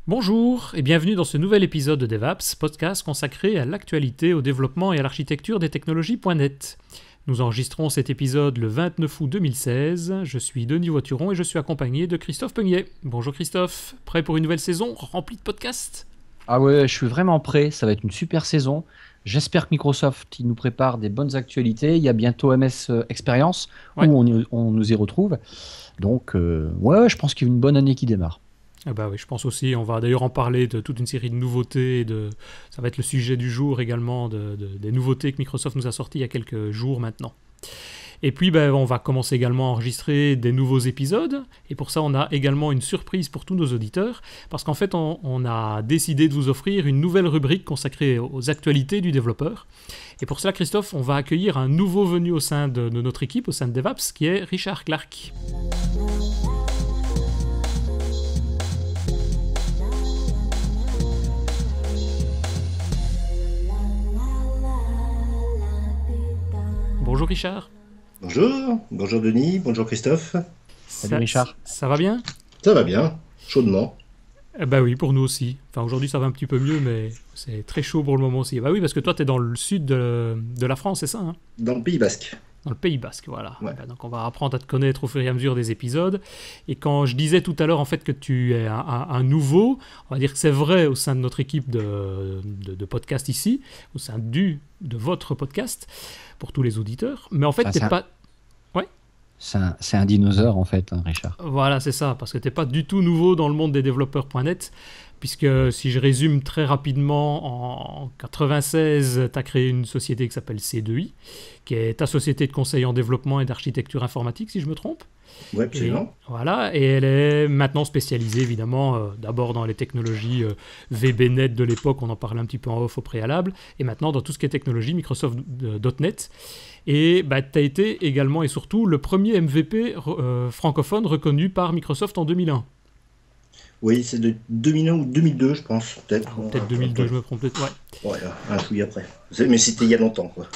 Bonjour et bienvenue dans ce nouvel épisode de DevApps, podcast consacré à l'actualité, au développement et à l'architecture des technologies.net. Nous enregistrons cet épisode le 29 août 2016. Je suis Denis Voituron et je suis accompagné de Christophe Peugnier. Bonjour Christophe, prêt pour une nouvelle saison remplie de podcasts ? Ah ouais, je suis vraiment prêt, ça va être une super saison. J'espère que Microsoft il nous prépare des bonnes actualités. Il y a bientôt MS Experience Ouais. où on nous y retrouve. Donc ouais, je pense qu'il y a une bonne année qui démarre. Ah bah oui, je pense aussi. On va d'ailleurs en parler de toute une série de nouveautés. Ça va être le sujet du jour également, des nouveautés que Microsoft nous a sorties il y a quelques jours maintenant. Et puis, on va commencer également à enregistrer des nouveaux épisodes. Et pour ça, on a également une surprise pour tous nos auditeurs. Parce qu'en fait, on a décidé de vous offrir une nouvelle rubrique consacrée aux actualités du développeur. Et pour cela, Christophe, on va accueillir un nouveau venu au sein de notre équipe, au sein de DevApps, qui est Richard Clark. Bonjour Richard. Bonjour Denis, bonjour Christophe. Salut Richard. Ça va bien ? Ça va bien, chaudement. Bah oui, pour nous aussi. Enfin, aujourd'hui, ça va un petit peu mieux, mais c'est très chaud pour le moment aussi. Bah oui, parce que toi, tu es dans le sud de la France, c'est ça, hein ? Dans le Pays Basque. Dans le Pays Basque, voilà. Ouais. Donc on va apprendre à te connaître au fur et à mesure des épisodes. Et quand je disais tout à l'heure en fait que tu es un nouveau, on va dire que c'est vrai au sein de notre équipe de podcast ici, au sein de votre podcast, pour tous les auditeurs. Mais en fait, t'es pas... Ouais. C'est un dinosaure en fait, hein, Richard. Voilà, c'est ça, parce que t'es pas du tout nouveau dans le monde des développeurs.net, puisque si je résume très rapidement, en 96, tu as créé une société qui s'appelle C2I, qui est ta société de conseil en développement et d'architecture informatique, si je me trompe. Oui, absolument. Voilà, et elle est maintenant spécialisée évidemment d'abord dans les technologies VBNet de l'époque, on en parlait un petit peu en off au préalable, et maintenant dans tout ce qui est technologie Microsoft.net. Et tu as été également et surtout le premier MVP francophone reconnu par Microsoft en 2001. Oui, c'est de 2001 ou 2002, je pense, peut-être. Peut-être 2002, je me trompe peut-être, ouais. Ouais, un chouïa après. Mais c'était il y a longtemps, quoi.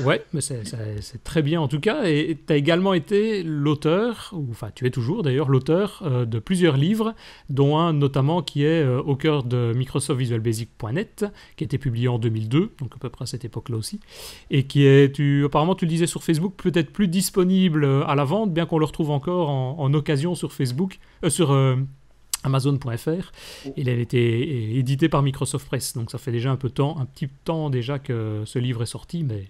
Ouais, mais c'est très bien en tout cas. Et tu as également été l'auteur, enfin tu es toujours d'ailleurs l'auteur de plusieurs livres, dont un notamment qui est au cœur de Microsoft Visual Basic.net, qui a été publié en 2002, donc à peu près à cette époque-là aussi, et qui est, apparemment tu le disais sur Facebook, peut-être plus disponible à la vente, bien qu'on le retrouve encore en occasion sur Facebook, sur Amazon.fr. Il a été édité par Microsoft Press, donc ça fait déjà un petit temps déjà que ce livre est sorti, mais...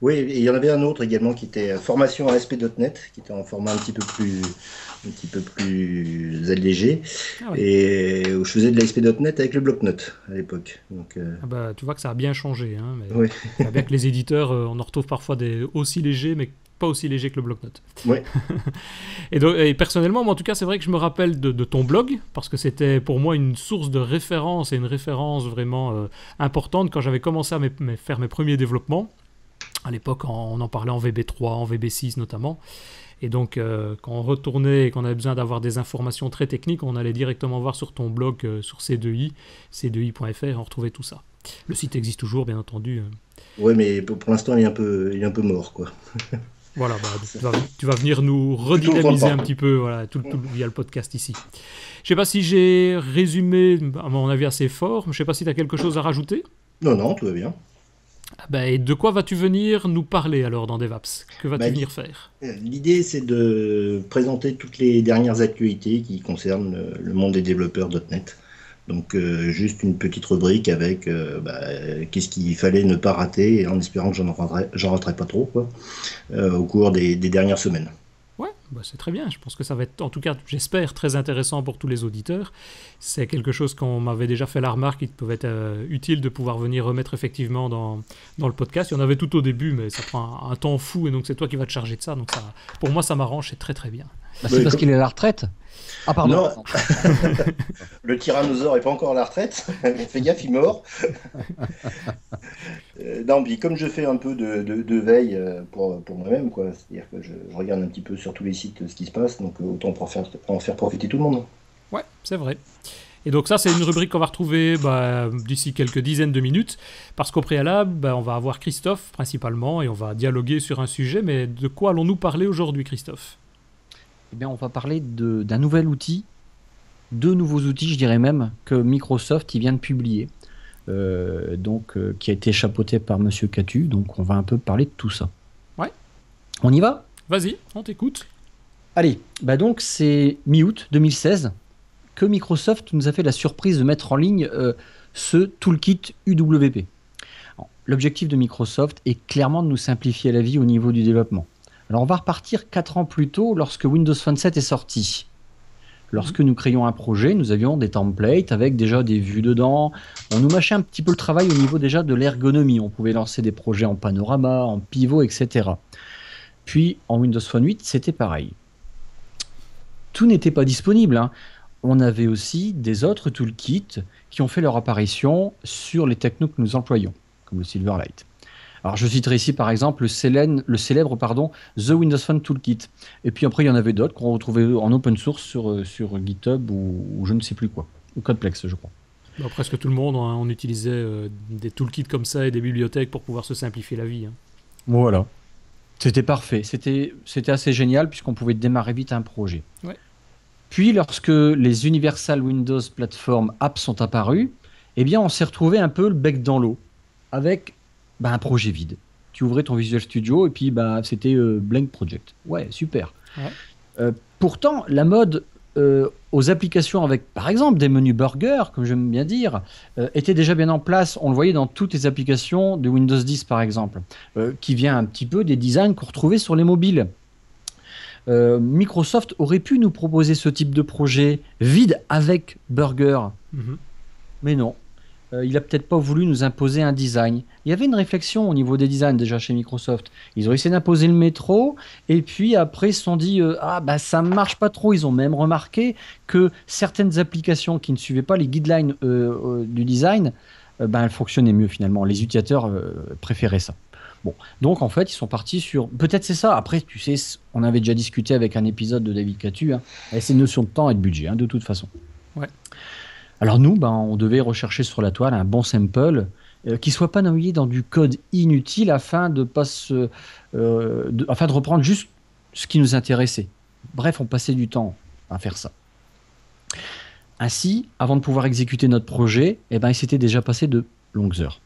Oui, et il y en avait un autre également qui était Formation à ASP.NET, qui était en format un petit peu plus allégé, Ah ouais. et où je faisais de l'ASP.NET avec le bloc-notes à l'époque. Donc, Ah bah, tu vois que ça a bien changé, hein, mais oui. c'est bien que les éditeurs, on en retrouve parfois des aussi légers, mais pas aussi légers que le bloc-notes. Oui. Et personnellement, moi, en tout cas, c'est vrai que je me rappelle de ton blog, parce que c'était pour moi une source de référence, et une référence vraiment importante quand j'avais commencé à faire mes premiers développements. À l'époque, on en parlait en VB3, en VB6 notamment. Et donc, quand on retournait et qu'on avait besoin d'avoir des informations très techniques, on allait directement voir sur ton blog, sur C2I, c2i.fr, et on retrouvait tout ça. Le site existe toujours, bien entendu. Oui, mais pour l'instant, il est un peu mort, quoi. Voilà, tu vas venir nous redynamiser un petit peu voilà, tout via le podcast ici. Je ne sais pas si j'ai résumé, à mon avis, assez fort. Je ne sais pas si tu as quelque chose à rajouter. Non, tout va bien. Et de quoi vas-tu venir nous parler alors dans DevApps ? Que vas-tu venir faire ? L'idée, c'est de présenter toutes les dernières actualités qui concernent le monde des développeurs .NET. Donc, juste une petite rubrique avec qu'est-ce qu'il fallait ne pas rater, en espérant que j'en raterai pas trop, quoi, au cours des dernières semaines. Ouais, c'est très bien. Je pense que ça va être, en tout cas, j'espère, très intéressant pour tous les auditeurs. C'est quelque chose qu'on m'avait déjà fait la remarque, qu'il pouvait être utile de pouvoir venir remettre effectivement dans le podcast. Il y en avait tout au début, mais ça prend un temps fou, et donc c'est toi qui vas te charger de ça. Donc ça, pour moi, ça m'arrange, c'est très très bien. C'est parce qu'il est à la retraite. Ah pardon. Non. Le tyrannosaure n'est pas encore à la retraite. Fais gaffe, il mord. Non, puis comme je fais un peu de veille pour moi-même, quoi, c'est-à-dire que je regarde un petit peu sur tous les sites ce qui se passe, donc autant pour en faire profiter tout le monde. Ouais, c'est vrai. Et donc ça, c'est une rubrique qu'on va retrouver d'ici quelques dizaines de minutes, parce qu'au préalable, on va avoir Christophe principalement, et on va dialoguer sur un sujet, mais de quoi allons-nous parler aujourd'hui, Christophe ? Eh bien, on va parler d'un nouvel outil 2 nouveaux outils, je dirais même, que Microsoft il vient de publier, qui a été chapeauté par Monsieur Catu. Donc on va un peu parler de tout ça. Ouais. On y va ? Vas-y, on t'écoute. Allez, donc c'est mi-août 2016 que Microsoft nous a fait la surprise de mettre en ligne ce toolkit UWP. Alors, l'objectif de Microsoft est clairement de nous simplifier la vie au niveau du développement. Alors on va repartir 4 ans plus tôt lorsque Windows Phone 7 est sorti. Lorsque nous créions un projet, nous avions des templates avec déjà des vues dedans. On nous mâchait un petit peu le travail au niveau déjà de l'ergonomie. On pouvait lancer des projets en panorama, en pivot, etc. Puis en Windows Phone 8, c'était pareil. Tout n'était pas disponible, hein. On avait aussi des autres toolkits qui ont fait leur apparition sur les technos que nous employons, comme le Silverlight. Alors je citerai ici par exemple le célèbre The Windows Phone Toolkit. Et puis après il y en avait d'autres qu'on retrouvait en open source sur GitHub ou je ne sais plus quoi, ou Codeplex je crois. Bah, presque tout le monde, hein, on utilisait des toolkits comme ça et des bibliothèques pour pouvoir se simplifier la vie. Hein. Voilà. C'était parfait, c'était assez génial puisqu'on pouvait démarrer vite un projet. Ouais. Puis lorsque les Universal Windows Platform Apps sont apparus, eh bien on s'est retrouvé un peu le bec dans l'eau avec un projet vide. Tu ouvrais ton Visual Studio et puis c'était Blank Project. Ouais, super. Ouais. Pourtant, la mode aux applications avec, par exemple, des menus burger, comme j'aime bien dire, était déjà bien en place. On le voyait dans toutes les applications de Windows 10, par exemple, qui vient un petit peu des designs qu'on retrouvait sur les mobiles. Microsoft aurait pu nous proposer ce type de projet vide avec burger, mais non. Il a peut-être pas voulu nous imposer un design. Il y avait une réflexion au niveau des designs déjà chez Microsoft. Ils ont essayé d'imposer le métro et puis après ils se sont dit ça marche pas trop. Ils ont même remarqué que certaines applications qui ne suivaient pas les guidelines du design, elles fonctionnaient mieux finalement. Les utilisateurs préféraient ça. Bon, donc en fait ils sont partis sur. Peut-être c'est ça. Après tu sais, on avait déjà discuté avec un épisode de David Catu. C'est une notion de temps et de budget de toute façon. Ouais. Alors nous, on devait rechercher sur la toile un bon sample qui soit pas noyé dans du code inutile afin de reprendre juste ce qui nous intéressait. Bref, on passait du temps à faire ça. Ainsi, avant de pouvoir exécuter notre projet, il s'était déjà passé de longues heures.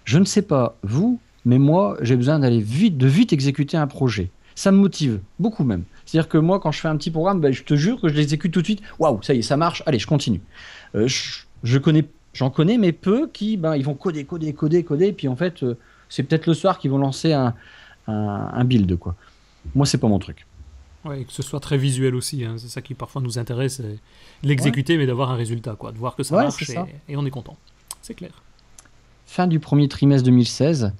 Je ne sais pas vous, mais moi, j'ai besoin d'aller vite exécuter un projet. Ça me motive, beaucoup même. C'est-à-dire que moi, quand je fais un petit programme, je te jure que je l'exécute tout de suite. Waouh, ça y est, ça marche. Allez, je continue. J'en connais, mais peu qui, ils vont coder. Puis en fait, c'est peut-être le soir qu'ils vont lancer un build, quoi. Moi, c'est pas mon truc. Ouais, et que ce soit très visuel aussi. Hein. C'est ça qui parfois nous intéresse, c'est l'exécuter, mais d'avoir un résultat, quoi. De voir que ça marche et on est content. C'est clair. Fin du premier trimestre 2016,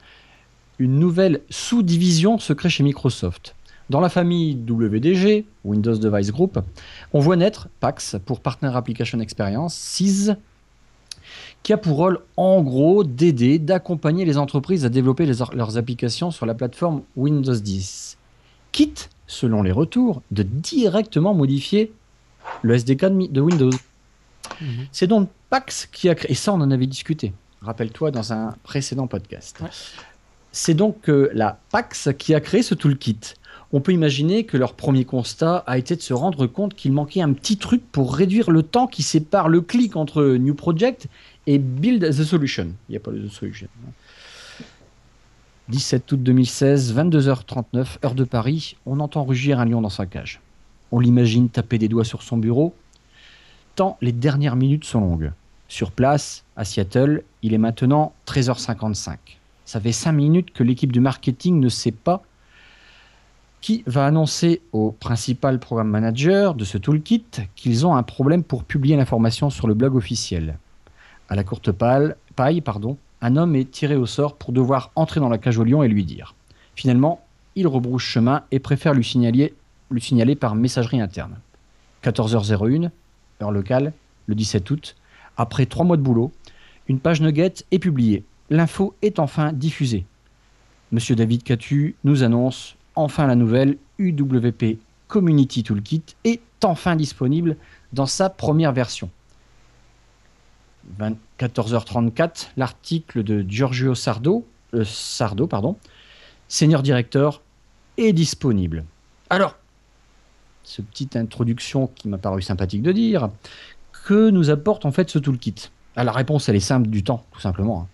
une nouvelle sous-division se crée chez Microsoft. Dans la famille WDG, Windows Device Group, on voit naître PAX pour Partner Application Experience, CIS, qui a pour rôle en gros d'aider, d'accompagner les entreprises à développer leurs applications sur la plateforme Windows 10, quitte, selon les retours, de directement modifier le SDK de Windows. C'est donc PAX qui a créé, et ça on en avait discuté, rappelle-toi dans un précédent podcast. Ouais. C'est donc la PAX qui a créé ce toolkit. On peut imaginer que leur premier constat a été de se rendre compte qu'il manquait un petit truc pour réduire le temps qui sépare le clic entre New Project et Build the Solution. Il n'y a pas de solution. 17 août 2016, 22h39, heure de Paris, on entend rugir un lion dans sa cage. On l'imagine taper des doigts sur son bureau, tant les dernières minutes sont longues. Sur place, à Seattle, il est maintenant 13h55. Ça fait 5 minutes que l'équipe du marketing ne sait pas qui va annoncer au principal programme manager de ce toolkit qu'ils ont un problème pour publier l'information sur le blog officiel. À la courte paille, un homme est tiré au sort pour devoir entrer dans la cage au lion et lui dire. Finalement, il rebrousse chemin et préfère lui signaler par messagerie interne. 14h01, heure locale, le 17 août, après 3 mois de boulot, une page nugget est publiée. L'info est enfin diffusée. Monsieur David Catu nous annonce enfin la nouvelle UWP Community Toolkit est enfin disponible dans sa première version. 14h34, l'article de Giorgio Sardo, Senior Director, est disponible. Alors, cette petite introduction qui m'a paru sympathique de dire, que nous apporte en fait ce toolkit? La réponse, elle est simple, du temps, tout simplement.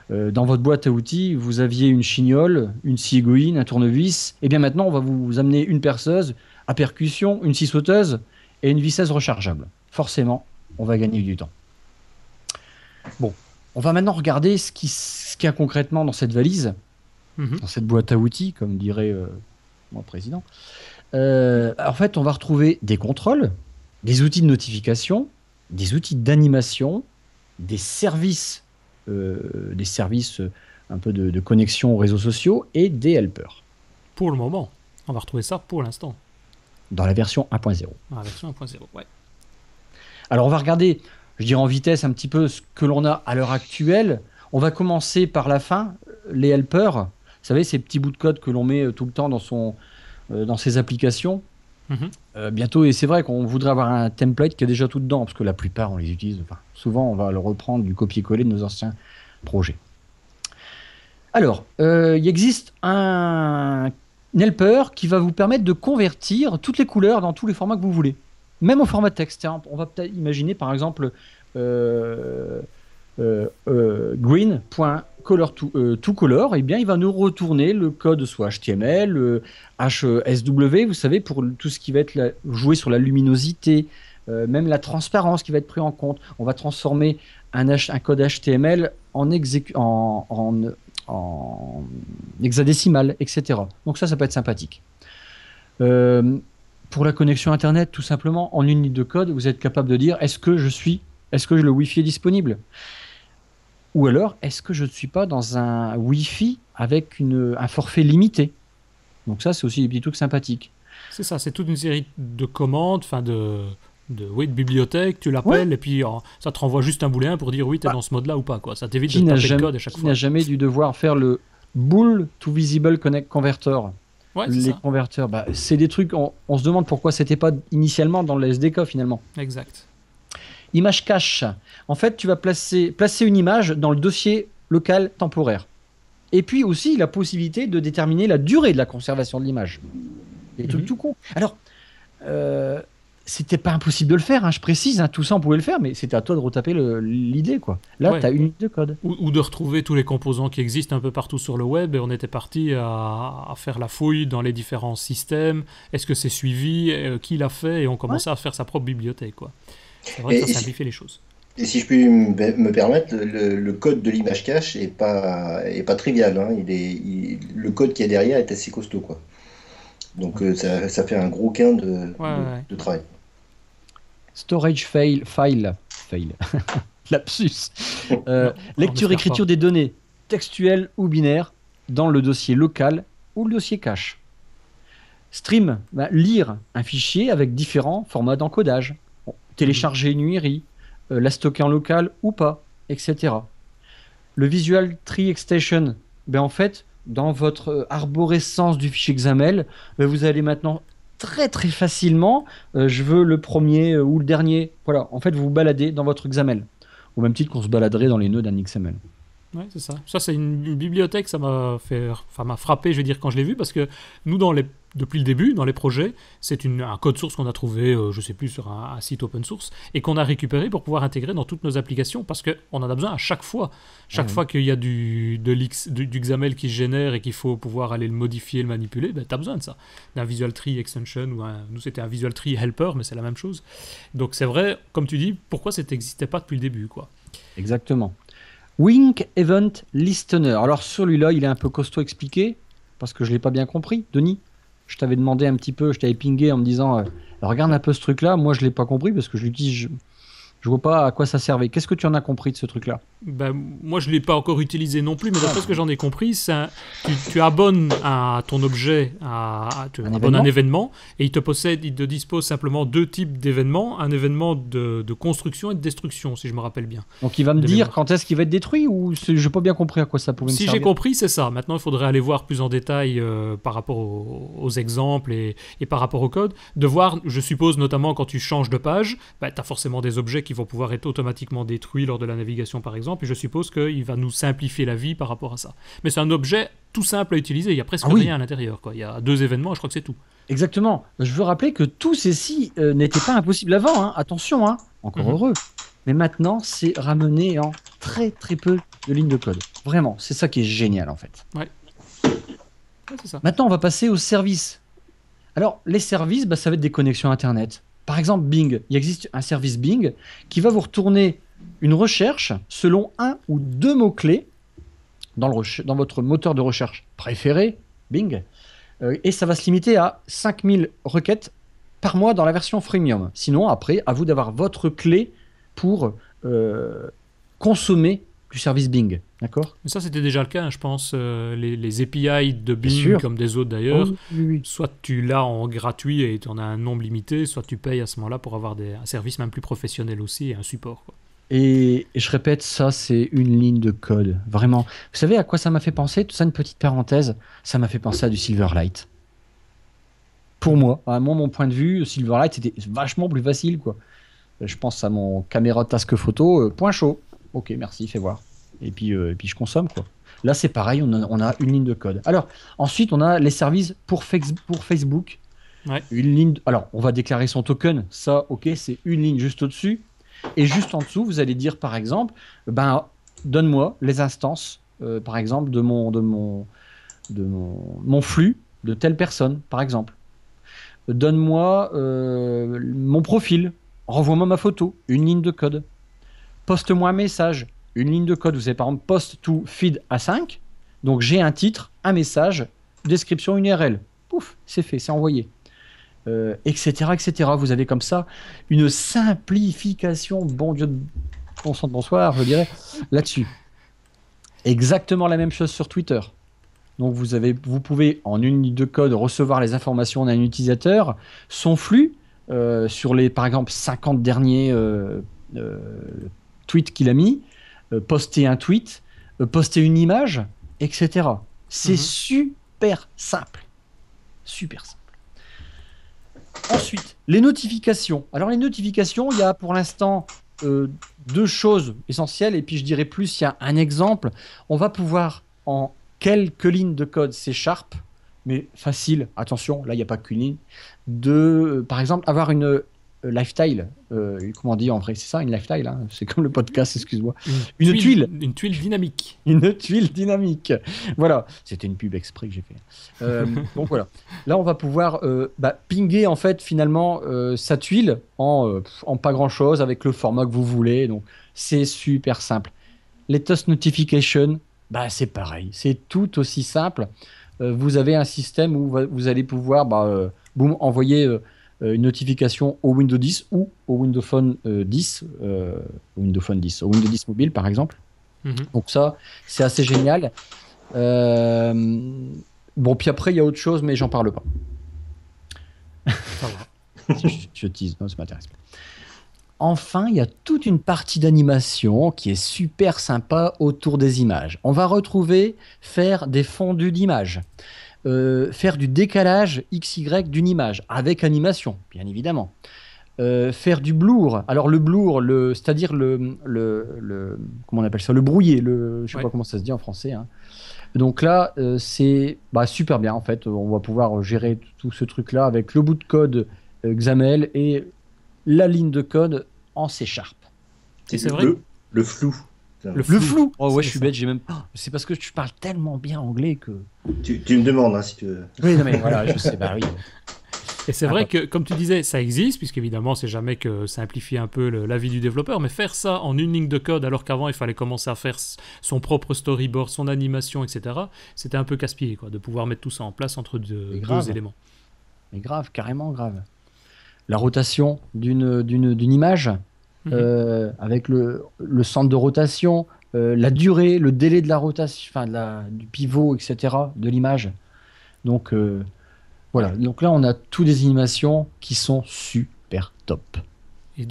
Dans votre boîte à outils, vous aviez une chignole, une scie aiguille, un tournevis. Et bien maintenant, on va vous amener une perceuse à percussion, une scie sauteuse et une visseuse rechargeable. Forcément, on va gagner du temps. Bon, on va maintenant regarder ce qu'il y a concrètement dans cette valise, dans cette boîte à outils, comme dirait mon président. En fait, on va retrouver des contrôles, des outils de notification, des outils d'animation, des services un peu de connexion aux réseaux sociaux et des helpers. Pour le moment. On va retrouver ça pour l'instant. Dans la version 1.0. Dans la version 1.0, ouais. Alors, on va regarder, je dirais en vitesse, un petit peu ce que l'on a à l'heure actuelle. On va commencer par la fin, les helpers. Vous savez, ces petits bouts de code que l'on met tout le temps dans ses applications. Bientôt, et c'est vrai qu'on voudrait avoir un template qui est déjà tout dedans, parce que la plupart, on les utilise. Enfin, souvent, on va le reprendre du copier-coller de nos anciens projets. Alors, il existe un helper qui va vous permettre de convertir toutes les couleurs dans tous les formats que vous voulez. Même au format texte. On va peut-être imaginer, par exemple, green.color2color, et bien il va nous retourner le code soit HTML, HSW, vous savez, pour tout ce qui va être jouer sur la luminosité, même la transparence qui va être pris en compte. On va transformer un code HTML en hexadécimal, etc. Donc ça peut être sympathique. Pour la connexion Internet, tout simplement, en une ligne de code, vous êtes capable de dire est-ce que le Wi-Fi est disponible? Ou alors, est-ce que je ne suis pas dans un Wi-Fi avec un forfait limité? Donc ça, c'est aussi des petits trucs sympathiques. C'est ça, c'est toute une série de commandes, enfin de bibliothèques, tu l'appelles, et puis ça te renvoie juste un boulet pour dire oui, tu es dans ce mode-là ou pas, quoi. Ça t'évite de taper le code à chaque fois. Qui n'a jamais dû devoir faire le Bool to Visible Connect Converter? Ouais, les converteurs, c'est des trucs, on se demande pourquoi c'était pas initialement dans le SDK finalement. Exact. Image cache. En fait, tu vas placer une image dans le dossier local temporaire. Et puis aussi la possibilité de déterminer la durée de la conservation de l'image. Des trucs tout con. Alors, c'était pas impossible de le faire, je précise, tout ça on pouvait le faire, mais c'était à toi de retaper l'idée, quoi. Là, tu as une ligne de code. Ou de retrouver tous les composants qui existent un peu partout sur le web, et on était parti à faire la fouille dans les différents systèmes. Est-ce que c'est suivi? Qui l'a fait? Et on commençait à faire sa propre bibliothèque, quoi. C'est vrai que ça simplifie les choses. Et si je puis me permettre, le code de l'image cache est pas trivial. Le code qui est derrière est assez costaud, quoi. Donc ça fait un gros gain de travail. Storage file. Lapsus. Lecture-écriture des données, textuelles ou binaires, dans le dossier local ou le dossier cache. Stream, lire un fichier avec différents formats d'encodage. Télécharger une URI, la stocker en local ou pas, etc. Le Visual Tree Extension, en fait, dans votre arborescence du fichier XAML, vous allez maintenant très très facilement, je veux le premier ou le dernier. Voilà, en fait, vous vous baladez dans votre XAML, au même titre qu'on se baladerait dans les nœuds d'un XML. Ouais, c'est ça. Ça, c'est une bibliothèque, ça m'a frappé, je vais dire, quand je l'ai vu, parce que nous, depuis le début, dans les projets, c'est un code source qu'on a trouvé, je sais plus, sur un site open source, et qu'on a récupéré pour pouvoir intégrer dans toutes nos applications, parce qu'on en a besoin à chaque fois. Chaque fois qu'il y a du XAML qui se génère et qu'il faut pouvoir aller le modifier, le manipuler, tu as besoin de ça. D'un Visual Tree Extension, nous c'était un Visual Tree Helper, mais c'est la même chose. Donc c'est vrai, comme tu dis, pourquoi ça n'existait pas depuis le début, quoi. Exactement. Wink Event Listener. Alors celui-là, il est un peu costaud expliqué, parce que je ne l'ai pas bien compris. Denis, je t'avais demandé un petit peu, je t'avais pingé en me disant regarde un peu ce truc-là, moi je ne l'ai pas compris, parce que je l'utilise, je vois pas à quoi ça servait. Qu'est-ce que tu en as compris de ce truc-là? Moi, je ne l'ai pas encore utilisé non plus, mais d'après ce que j'en ai compris, tu abonnes à ton objet, tu abonnes un événement, et il te dispose simplement deux types d'événements, un événement de construction et de destruction, si je me rappelle bien. Donc il va me dire quand est-ce qu'il va être détruit, ou je n'ai pas bien compris à quoi ça pouvait me servir? Si j'ai compris, c'est ça. Maintenant, il faudrait aller voir plus en détail par rapport aux exemples et par rapport au code, de voir, je suppose, notamment quand tu changes de page, tu as forcément des objets qui vont pouvoir être automatiquement détruits lors de la navigation, par exemple, et je suppose qu'il va nous simplifier la vie par rapport à ça. Mais c'est un objet tout simple à utiliser, il n'y a presque rien à l'intérieur, quoi. Il y a deux événements, je crois que c'est tout. Exactement. Je veux rappeler que tous ces sites n'étaient pas impossibles avant. Hein. Attention, hein. Encore heureux. Mais maintenant, c'est ramené en très très peu de lignes de code. Vraiment, c'est ça qui est génial en fait. Ouais, c'est ça. Maintenant, on va passer aux services. Alors, les services, ça va être des connexions Internet. Par exemple, Bing. Il existe un service Bing qui va vous retourner une recherche selon un ou deux mots-clés dans votre moteur de recherche préféré, Bing. Et ça va se limiter à 5000 requêtes par mois dans la version freemium. Sinon, après, à vous d'avoir votre clé pour consommer du service Bing. D'accord ? Mais ça, c'était déjà le cas, hein, je pense. Les API de Bing, comme des autres d'ailleurs, soit tu l'as en gratuit et tu en as un nombre limité, soit tu payes à ce moment-là pour avoir un service même plus professionnel aussi et un support. Quoi. Et je répète, ça, c'est une ligne de code. Vraiment. Vous savez à quoi ça m'a fait penser ? Tout ça, une petite parenthèse. Ça m'a fait penser à du Silverlight. Pour moi, à mon point de vue, Silverlight, c'était vachement plus facile, quoi. Je pense à mon caméra task photo, point chaud. Ok, merci, fais voir. Et puis je consomme, quoi. Là, c'est pareil, on a une ligne de code. Alors, ensuite, on a les services pour Facebook. Ouais. Alors, on va déclarer son token. Ça, ok, c'est une ligne juste au-dessus. Et juste en dessous, vous allez dire, par exemple, donne-moi les instances, par exemple, de mon flux de telle personne, par exemple. Donne-moi mon profil. Renvoie-moi ma photo. Une ligne de code. Poste-moi un message. Une ligne de code. Vous avez par exemple post to feed A5. Donc j'ai un titre, un message, description, une URL. Pouf, c'est fait, c'est envoyé. Etc., etc. Vous avez comme ça une simplification, bon Dieu, bon sang de bonsoir, je dirais, là-dessus. Exactement la même chose sur Twitter. Donc vous pouvez en une ligne de code recevoir les informations d'un utilisateur, son flux sur les par exemple 50 derniers tweets qu'il a mis, poster un tweet, poster une image, etc. C'est super simple. Super simple. Ensuite, les notifications. Alors les notifications, il y a pour l'instant deux choses essentielles et puis je dirais plus, il y a un exemple. On va pouvoir en quelques lignes de code C#, mais facile, attention, là il n'y a pas qu'une ligne, par exemple avoir une lifestyle, comment on dit en vrai, c'est ça une lifestyle, hein, c'est comme le podcast, excuse-moi. Une tuile dynamique. Une tuile dynamique. Voilà, c'était une pub exprès que j'ai fait. Donc voilà, là on va pouvoir pinguer en fait finalement sa tuile en pas grand-chose avec le format que vous voulez, donc c'est super simple. Les Toast Notification, c'est pareil, c'est tout aussi simple. Vous avez un système où vous allez pouvoir envoyer une notification au Windows 10 ou au Windows Phone 10, au Windows 10 mobile par exemple. Donc ça, c'est assez génial. Bon, puis après, il y a autre chose, mais j'en parle pas. Ça va. Je tease, non, ça m'intéresse pas. Enfin, il y a toute une partie d'animation qui est super sympa autour des images. On va retrouver faire des fondus d'images, faire du décalage XY d'une image, avec animation, bien évidemment. Faire du blur. Alors le blur, c'est-à-dire le comment on appelle ça, le brouillé, je sais pas comment ça se dit en français. Hein. Donc là, c'est super bien en fait. On va pouvoir gérer tout ce truc-là avec le bout de code XAML et la ligne de code en C#. C'est vrai. Le flou. Le flou. Oh ouais, je suis bête, j'ai même pas. C'est parce que tu parles tellement bien anglais que. Tu me demandes si tu veux. Oui, non mais voilà, je sais. Oui. Et c'est vrai que, comme tu disais, ça existe, puisqu'évidemment, c'est jamais que simplifier un peu la vie du développeur, mais faire ça en une ligne de code, alors qu'avant, il fallait commencer à faire son propre storyboard, son animation, etc., c'était un peu casse-pied, de pouvoir mettre tout ça en place entre deux éléments. Mais grave, carrément grave. La rotation d'une image, avec le centre de rotation, la durée, le délai de la rotation, du pivot, etc., de l'image. Donc... voilà, donc là on a toutes des animations qui sont super top. Et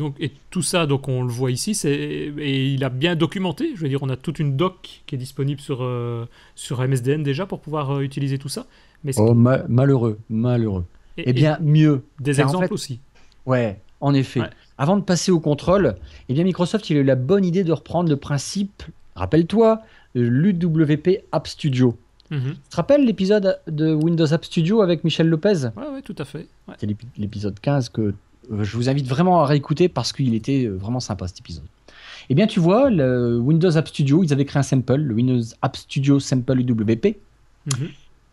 tout ça, donc on le voit ici, et il a bien documenté. Je veux dire, on a toute une doc qui est disponible sur MSDN déjà pour pouvoir utiliser tout ça. Mais malheureux. Et bien mieux. Des exemples aussi. Ouais, en effet. Ouais. Avant de passer au contrôle, Microsoft il a eu la bonne idée de reprendre le principe, rappelle-toi, l'UWP App Studio. Mhm. Tu te rappelles l'épisode de Windows App Studio avec Michel Lopez? Ouais, tout à fait. Ouais. C'est l'épisode 15 que je vous invite vraiment à réécouter parce qu'il était vraiment sympa cet épisode. Eh bien, tu vois, le Windows App Studio, ils avaient créé un sample, le Windows App Studio Sample UWP, Mhm.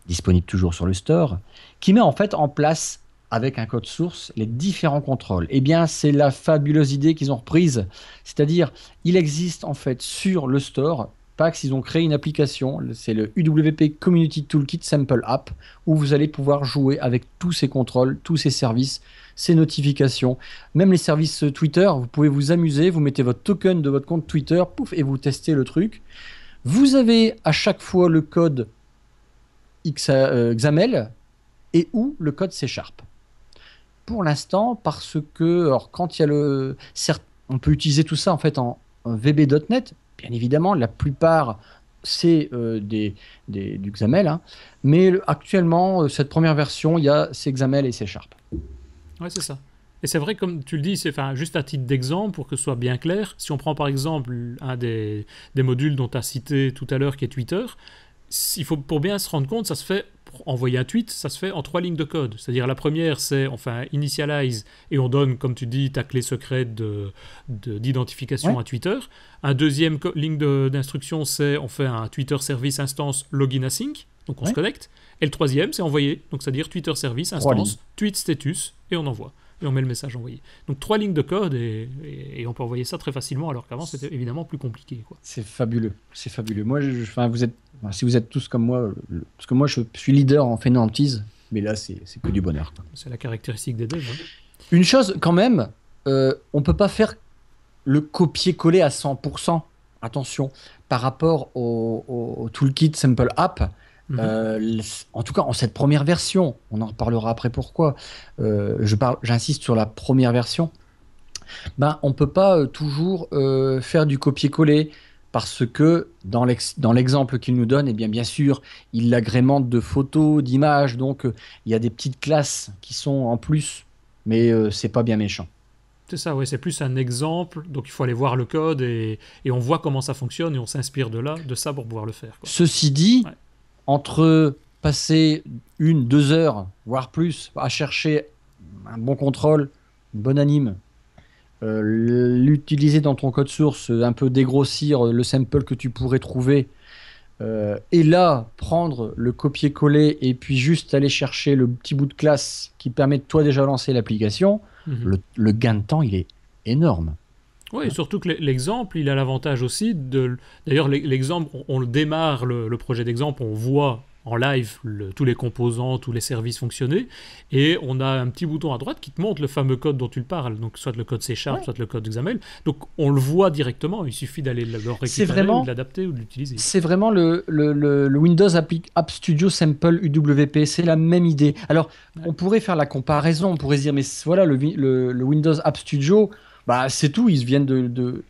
disponible toujours sur le store, qui met en fait en place, avec un code source, les différents contrôles. Eh bien, c'est la fabuleuse idée qu'ils ont reprise. C'est-à-dire, il existe en fait sur le store, Pax, ils ont créé une application, c'est le UWP Community Toolkit Sample App, où vous allez pouvoir jouer avec tous ces contrôles, tous ces services, ces notifications, même les services Twitter. Vous pouvez vous amuser, vous mettez votre token de votre compte Twitter, pouf, et vous testez le truc. Vous avez à chaque fois le code XAML et ou le code C#. Pour l'instant, parce que alors, quand il y a certes, on peut utiliser tout ça en fait en VB.NET, bien évidemment, la plupart c'est du XAML, hein, mais actuellement, cette première version, il y a C XAML et C#. Ouais, c'est ça. Et c'est vrai, comme tu le dis, juste à titre d'exemple, pour que ce soit bien clair, si on prend par exemple un des modules dont tu as cité tout à l'heure, qui est Twitter, pour bien se rendre compte, ça se fait, pour envoyer un tweet, ça se fait en 3 lignes de code. C'est-à-dire la première, c'est initialize, et on donne, comme tu dis, ta clé secrète d'identification à Twitter. Un deuxième ligne d'instruction, c'est on fait un Twitter service instance login async, donc on se connecte. Et le troisième, c'est envoyer, donc c'est-à-dire Twitter service instance, tweet status, et on envoie. Et on met le message envoyé. Donc 3 lignes de code et on peut envoyer ça très facilement, alors qu'avant c'était évidemment plus compliqué, quoi. C'est fabuleux, c'est fabuleux. Moi, si vous êtes tous comme moi, parce que moi je suis leader en fainéantise, mais là c'est que du bonheur, quoi. C'est la caractéristique des devs. Hein. Une chose quand même, on peut pas faire le copier-coller à 100%, attention, par rapport au toolkit Sample App. En tout cas, en cette première version, on en reparlera après pourquoi. J'insiste sur la première version. On peut pas toujours faire du copier-coller parce que dans l'exemple qu'il nous donne, eh bien sûr, il l'agrémente de photos, d'images, donc il y a des petites classes qui sont en plus, mais c'est pas bien méchant. C'est ça, ouais, c'est plus un exemple, donc il faut aller voir le code et on voit comment ça fonctionne et on s'inspire de ça pour pouvoir le faire, quoi. Ceci dit, entre passer 1-2 heures, voire plus, à chercher un bon contrôle, une bonne anime, l'utiliser dans ton code source, un peu dégrossir le sample que tu pourrais trouver, et là, prendre le copier-coller et puis juste aller chercher le petit bout de classe qui permet de toi déjà lancer l'application, le gain de temps, il est énorme. Oui, et surtout que l'exemple, il a l'avantage aussi D'ailleurs, l'exemple, on le démarre, le projet d'exemple, on voit en live tous les composants, tous les services fonctionner, et on a un petit bouton à droite qui te montre le fameux code dont tu parles, donc soit le code C#, soit le code XAML. Donc on le voit directement, il suffit d'aller le récupérer ou de l'adapter ou de l'utiliser. C'est vraiment le Windows App Studio Sample UWP, c'est la même idée. Alors, on pourrait faire la comparaison, on pourrait se dire, mais voilà, le Windows App Studio, c'est tout, ils viennent de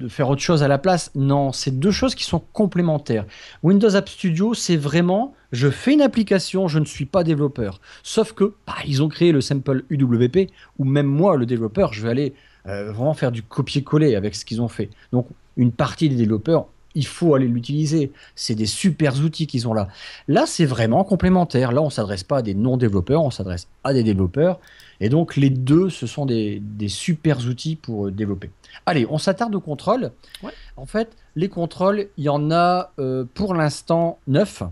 faire autre chose à la place. Non, c'est deux choses qui sont complémentaires. Windows App Studio, c'est vraiment, je fais une application, je ne suis pas développeur. Sauf que, ils ont créé le sample UWP, où même moi, le développeur, je vais aller vraiment faire du copier-coller avec ce qu'ils ont fait. Donc, une partie des développeurs, il faut aller l'utiliser. C'est des super outils qu'ils ont là. Là, c'est vraiment complémentaire. Là, on ne s'adresse pas à des non-développeurs, on s'adresse à des développeurs. Et donc, les deux, ce sont des super outils pour développer. Allez, on s'attarde au contrôle. Ouais. En fait, les contrôles, il y en a pour l'instant 9.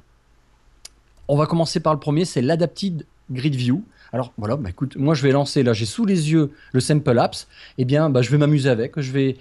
On va commencer par le premier, c'est l'Adapted Grid View. Alors voilà, écoute, moi je vais lancer, là j'ai sous les yeux le Sample Apps, eh bien je vais m'amuser avec, je vais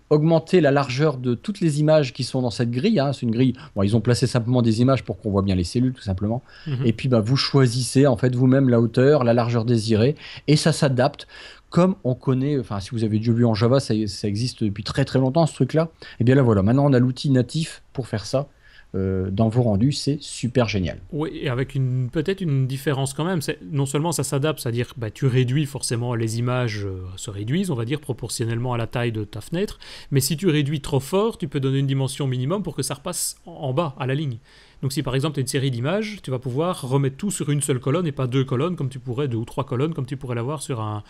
augmenter la largeur de toutes les images qui sont dans cette grille, hein. C'est une grille, ils ont placé simplement des images pour qu'on voit bien les cellules tout simplement, et puis vous choisissez en fait vous-même la hauteur, la largeur désirée, et ça s'adapte comme on connaît, si vous avez déjà vu en Java, ça existe depuis très très longtemps ce truc-là, et bien là voilà, maintenant on a l'outil natif pour faire ça. Dans vos rendus, c'est super génial. Oui, et avec peut-être une différence quand même. Non seulement ça s'adapte, c'est-à-dire tu réduis forcément, les images se réduisent, on va dire, proportionnellement à la taille de ta fenêtre, mais si tu réduis trop fort, tu peux donner une dimension minimum pour que ça repasse en bas, à la ligne. Donc si par exemple tu as une série d'images, tu vas pouvoir remettre tout sur une seule colonne et pas 2 colonnes, comme tu pourrais, 2 ou 3 colonnes, comme tu pourrais l'avoir sur un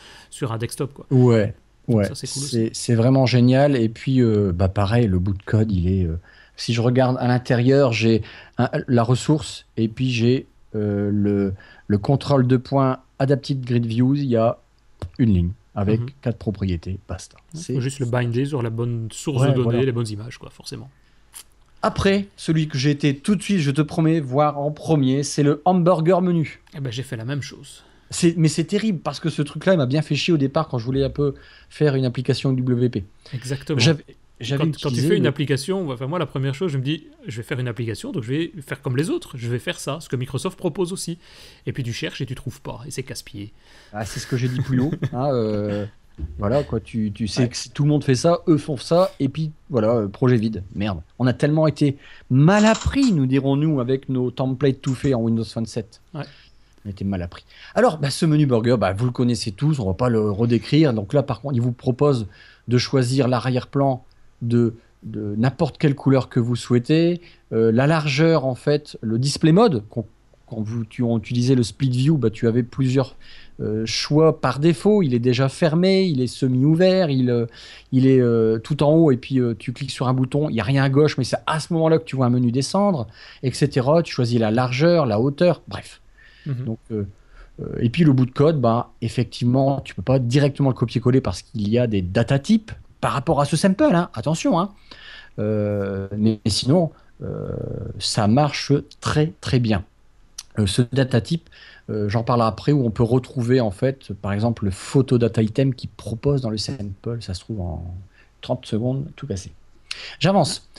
desktop, quoi. Ouais. Ça, c'est cool aussi. C'est vraiment génial. Et puis, pareil, le bout de code, il est Si je regarde à l'intérieur, j'ai la ressource et puis j'ai le contrôle de points Adapted Grid Views. Il y a une ligne avec 4 propriétés. Basta. Il faut juste le binder sur la bonne source de données, voilà. Les bonnes images, quoi, forcément. Après, celui que j'ai été tout de suite, je te promets, voir en premier, c'est le hamburger menu. Eh ben, j'ai fait la même chose. Mais c'est terrible parce que ce truc-là, il m'a bien fait chier au départ quand je voulais un peu faire une application WP. Exactement. Quand tu fais une application, enfin moi la première chose, je me dis, je vais faire une application, donc je vais faire comme les autres, je vais faire ça, ce que Microsoft propose aussi. Et puis tu cherches et tu trouves pas, et c'est casse-pied. Ah, c'est ce que j'ai dit plus haut. Voilà, quoi, tu sais que si tout le monde fait ça, eux font ça, et puis voilà, projet vide. Merde. On a tellement été mal appris, nous dirons-nous, avec nos templates tout faits en Windows Phone 7. Ouais. On était mal appris. Alors, ce menu burger, vous le connaissez tous, on va pas le redécrire. Donc là, par contre, il vous propose de choisir l'arrière-plan de n'importe quelle couleur que vous souhaitez. La largeur, en fait, le display mode, quand tu utilisais le split view, tu avais plusieurs choix par défaut. Il est déjà fermé, il est semi-ouvert, il est tout en haut et puis tu cliques sur un bouton, il n'y a rien à gauche, mais c'est à ce moment-là que tu vois un menu descendre, etc. Tu choisis la largeur, la hauteur, bref. Donc, et puis le bout de code, effectivement, tu ne peux pas directement le copier-coller parce qu'il y a des data types par rapport à ce sample, attention. Mais sinon, ça marche très très bien. Ce data type, j'en parlerai après, où on peut retrouver en fait, par exemple, le photo data item qui propose dans le sample, ça se trouve en 30 secondes, tout cassé. J'avance.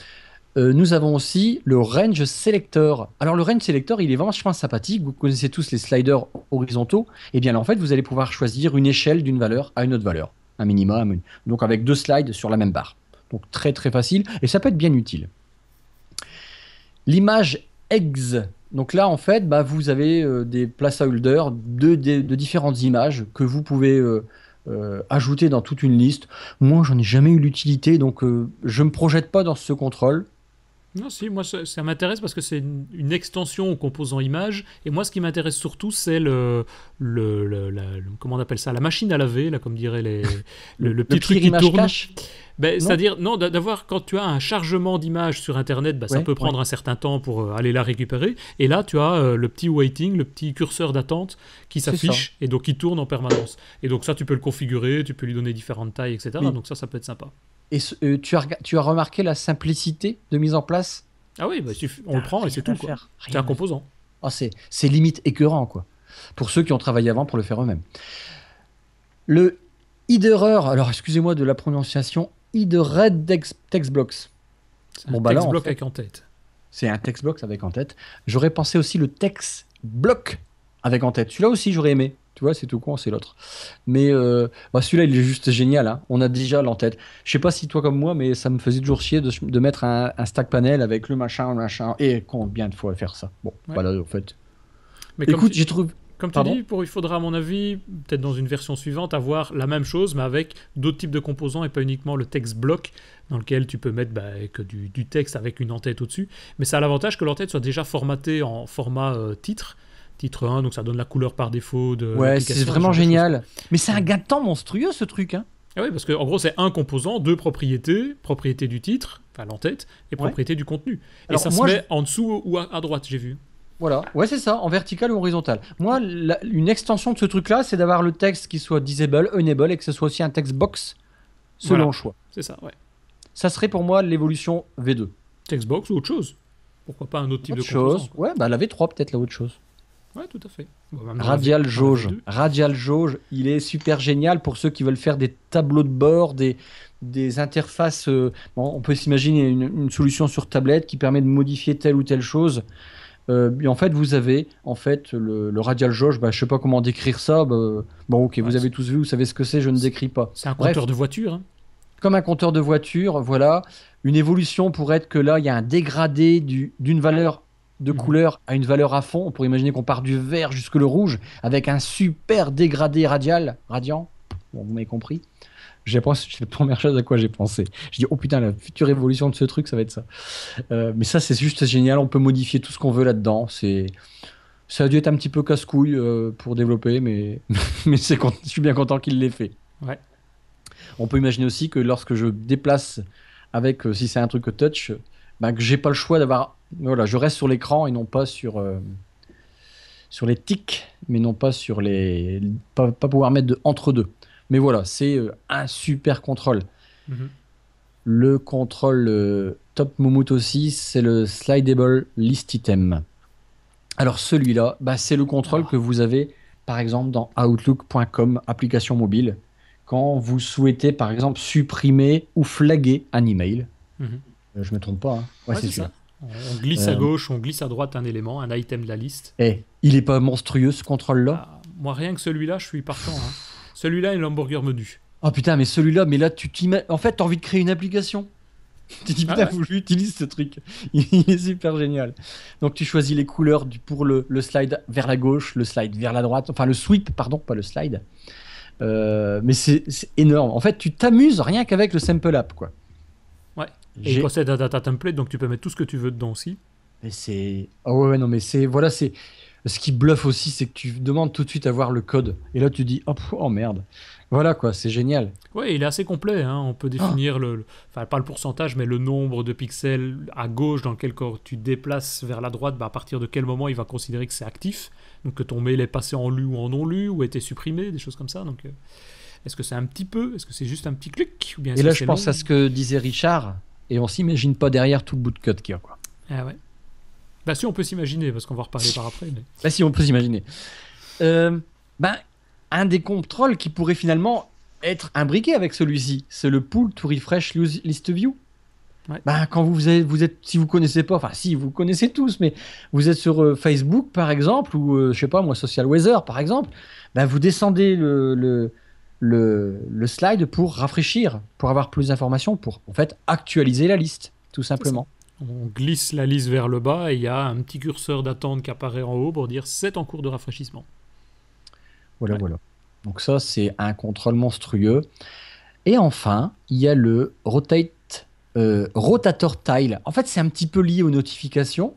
Nous avons aussi le range selector. Alors le range selector, il est vraiment sympathique. Vous connaissez tous les sliders horizontaux. Et bien là, en fait, vous allez pouvoir choisir une échelle d'une valeur à une autre valeur, un minima, donc avec 2 slides sur la même barre. Donc très très facile et ça peut être bien utile. L'image eggs. Donc là, en fait, vous avez des placeholders de différentes images que vous pouvez ajouter dans toute une liste. Moi, j'en ai jamais eu l'utilité, donc je me projette pas dans ce contrôle. Non, si, moi ça m'intéresse parce que c'est une extension aux composants images. Et moi, ce qui m'intéresse surtout, c'est comment on appelle ça, la machine à laver, là, comme dirait le petit truc qui tourne. C'est-à-dire, non, d'avoir, quand tu as un chargement d'images sur Internet, ça peut prendre un certain temps pour aller la récupérer. Et là, tu as le petit waiting, le petit curseur d'attente qui s'affiche et donc qui tourne en permanence. Et donc ça, tu peux le configurer, tu peux lui donner différentes tailles, etc. Oui. Donc ça peut être sympa. Et tu as remarqué la simplicité de mise en place? Ah oui, on le prend et c'est tout. C'est un composant. C'est limite écœurant, quoi. Pour ceux qui ont travaillé avant pour le faire eux-mêmes. Le Hiderer, alors excusez-moi de la prononciation, Hidered TextBlocks. C'est un TextBlock avec en tête. C'est un TextBlocks avec en tête. J'aurais pensé aussi le TextBlock avec en tête. Celui-là aussi, j'aurais aimé. Tu vois, c'est tout con, c'est l'autre. Mais celui-là, il est juste génial. On a déjà l'en-tête. Je sais pas si toi comme moi, mais ça me faisait toujours chier de mettre un stack panel avec le machin. Et combien de fois faire ça? Bon, voilà, en fait. Mais écoute, j'ai trouvé... Comme tu dis, il faudra, à mon avis, peut-être dans une version suivante, avoir la même chose, mais avec d'autres types de composants et pas uniquement le text block, dans lequel tu peux mettre que du texte avec une en-tête au-dessus. Mais ça a l'avantage que l'en-tête soit déjà formatée en format titre 1, donc ça donne la couleur par défaut de l'application. C'est vraiment génial. Mais c'est un gain de temps monstrueux, ce truc. Ah oui, parce qu'en gros, c'est un composant, 2 propriétés, propriété du titre, enfin l'en-tête, et propriété du contenu. Alors, et ça se met en dessous ou à droite, j'ai vu. Voilà, c'est ça, en vertical ou horizontal. Moi, une extension de ce truc-là, c'est d'avoir le texte qui soit disable, enable, et que ce soit aussi un text box selon le choix. C'est ça, ouais. Ça serait pour moi l'évolution V2. Text box ou autre chose. Pourquoi pas un autre type de composant. Ouais, la V3 peut-être la autre chose. Ouais, tout à fait. Radial jauge. Radial jauge, il est super génial pour ceux qui veulent faire des tableaux de bord, des interfaces. On peut s'imaginer une solution sur tablette qui permet de modifier telle ou telle chose. En fait, vous avez le radial jauge. Je sais pas comment décrire ça. Vous avez tous vu, vous savez ce que c'est. Je ne décris pas. C'est un compteur de voiture. Hein. Comme un compteur de voiture, voilà. Une évolution pourrait être que là, il y a un dégradé d'une valeur de couleur à une valeur à fond. On pourrait imaginer qu'on part du vert jusque le rouge avec un super dégradé radiant. Bon, vous m'avez compris. C'est la première chose à quoi j'ai pensé. Je dis, oh putain, la future évolution de ce truc, ça va être ça. Mais ça, c'est juste génial. On peut modifier tout ce qu'on veut là-dedans. Ça a dû être un petit peu casse-couille pour développer, mais je suis bien content qu'il l'ait fait. Ouais. On peut imaginer aussi que lorsque je déplace si c'est un truc touch, que j'ai pas le choix d'avoir. Voilà, je reste sur l'écran et non pas sur les tics, mais non pas sur les. Pas pouvoir mettre de entre deux. Mais voilà, c'est un super contrôle. Mhm. Le contrôle Top Moumout aussi, c'est le Slidable List Item. Alors celui-là, c'est le contrôle que vous avez par exemple dans Outlook.com, application mobile, quand vous souhaitez par exemple supprimer ou flaguer un email. Mhm. Je me trompe pas, hein. Ouais, Ouais, c'est c'est celui-là. ça. On glisse à gauche, on glisse à droite un élément, un item de la liste. Il est pas monstrueux ce contrôle-là? Ah, moi, rien que celui-là, je suis partant, hein. Celui-là et l'hamburger menu. Oh putain, mais celui-là, mais là tu t'imagines. En fait, t'as envie de créer une application. Tu dis Ah putain, ouais. faut que j'utilise ce truc. Il est super génial. Donc tu choisis les couleurs pour le slide vers la gauche, le slide vers la droite, enfin le sweep, pardon, pas le slide. Mais c'est énorme. En fait, tu t'amuses rien qu'avec le sample app, quoi. Ouais. Et il possède un data template, donc tu peux mettre tout ce que tu veux dedans aussi. Mais c'est. Oh ouais, non, mais c'est. Voilà, c'est. Ce qui bluffe aussi, c'est que tu demandes tout de suite à voir le code. Et là, tu dis, oh merde. Voilà, quoi, c'est génial. Ouais, il est assez complet, hein. On peut définir enfin pas le pourcentage, mais le nombre de pixels à gauche dans lequel quand tu déplaces vers la droite, à partir de quel moment il va considérer que c'est actif. Donc que ton mail est passé en lu ou en non lu, ou a été supprimé, des choses comme ça. Donc est-ce que c'est un petit peu, est-ce que c'est juste un petit clic, ou bien Et est-ce là, que je c'est pense long à ce que disait Richard, et on s'imagine pas derrière tout le bout de code qu'il y a, quoi. Ah ouais. Bah si, on peut s'imaginer, parce qu'on va reparler par après. Mais... Bah si, on peut s'imaginer. Un des contrôles qui pourrait finalement être imbriqué avec celui-ci, c'est le pull to refresh list view. Ouais. Quand vous êtes, si vous connaissez pas, enfin si vous connaissez tous, mais vous êtes sur Facebook par exemple, ou je sais pas moi, Social Weather par exemple, vous descendez le slide pour rafraîchir, pour avoir plus d'informations, pour en fait actualiser la liste, tout simplement. On glisse la liste vers le bas et il y a un petit curseur d'attente qui apparaît en haut pour dire c'est en cours de rafraîchissement. Voilà. Donc ça, c'est un contrôle monstrueux. Et enfin, il y a le Rotator Tile. En fait, c'est un petit peu lié aux notifications.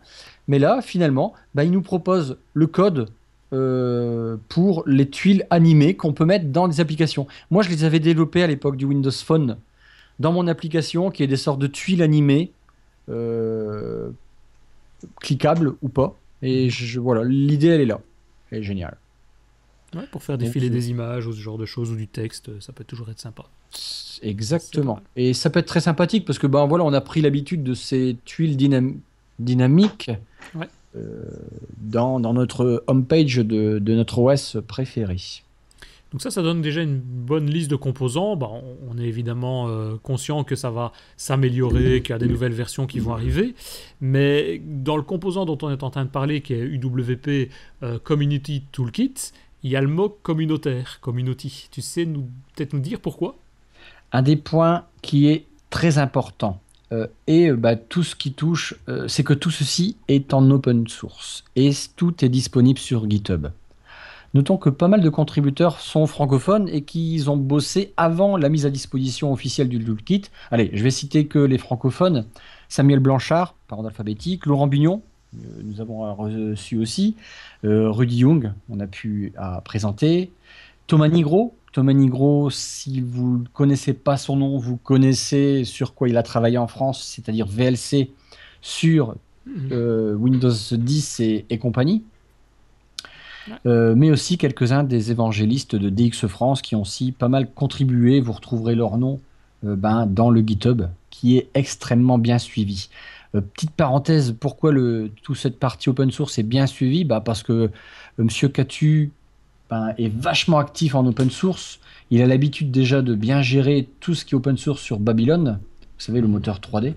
Mais là, finalement, il nous propose le code pour les tuiles animées qu'on peut mettre dans des applications. Moi, je les avais développées à l'époque du Windows Phone dans mon application, qui est des sortes de tuiles animées, cliquables ou pas. Et voilà, l'idée, elle est là. Elle est géniale. Ouais, pour faire défiler des images ou ce genre de choses ou du texte, ça peut toujours être sympa. Exactement. Et ça peut être très sympathique parce que voilà, on a pris l'habitude de ces tuiles dynamiques dans notre homepage de notre OS préféré. Donc ça donne déjà une bonne liste de composants. On est évidemment conscient que ça va s'améliorer, qu'il y a des nouvelles versions qui vont arriver. Mais dans le composant dont on est en train de parler, qui est UWP Community Toolkit, il y a le mot communautaire, community. Tu sais peut-être nous dire pourquoi ? Un des points qui est très important, tout ce qui touche, c'est que tout ceci est en open source et tout est disponible sur GitHub. Notons que pas mal de contributeurs sont francophones et qu'ils ont bossé avant la mise à disposition officielle du toolkit. Allez, je vais citer que les francophones: Samuel Blanchard, par ordre alphabétique, Laurent Bugnon, nous avons reçu aussi, Rudy Young, on a pu présenter, Thomas Nigro. Thomas Nigro, si vous ne connaissez pas son nom, vous connaissez sur quoi il a travaillé en France, c'est-à-dire VLC sur Windows 10 et compagnie. Mais aussi quelques-uns des évangélistes de DX France qui ont aussi pas mal contribué. Vous retrouverez leur nom dans le GitHub, qui est extrêmement bien suivi. Petite parenthèse, pourquoi toute cette partie open source est bien suivie ? Parce que Monsieur Catu est vachement actif en open source. Il a l'habitude déjà de bien gérer tout ce qui est open source sur Babylon, vous savez, le moteur 3D.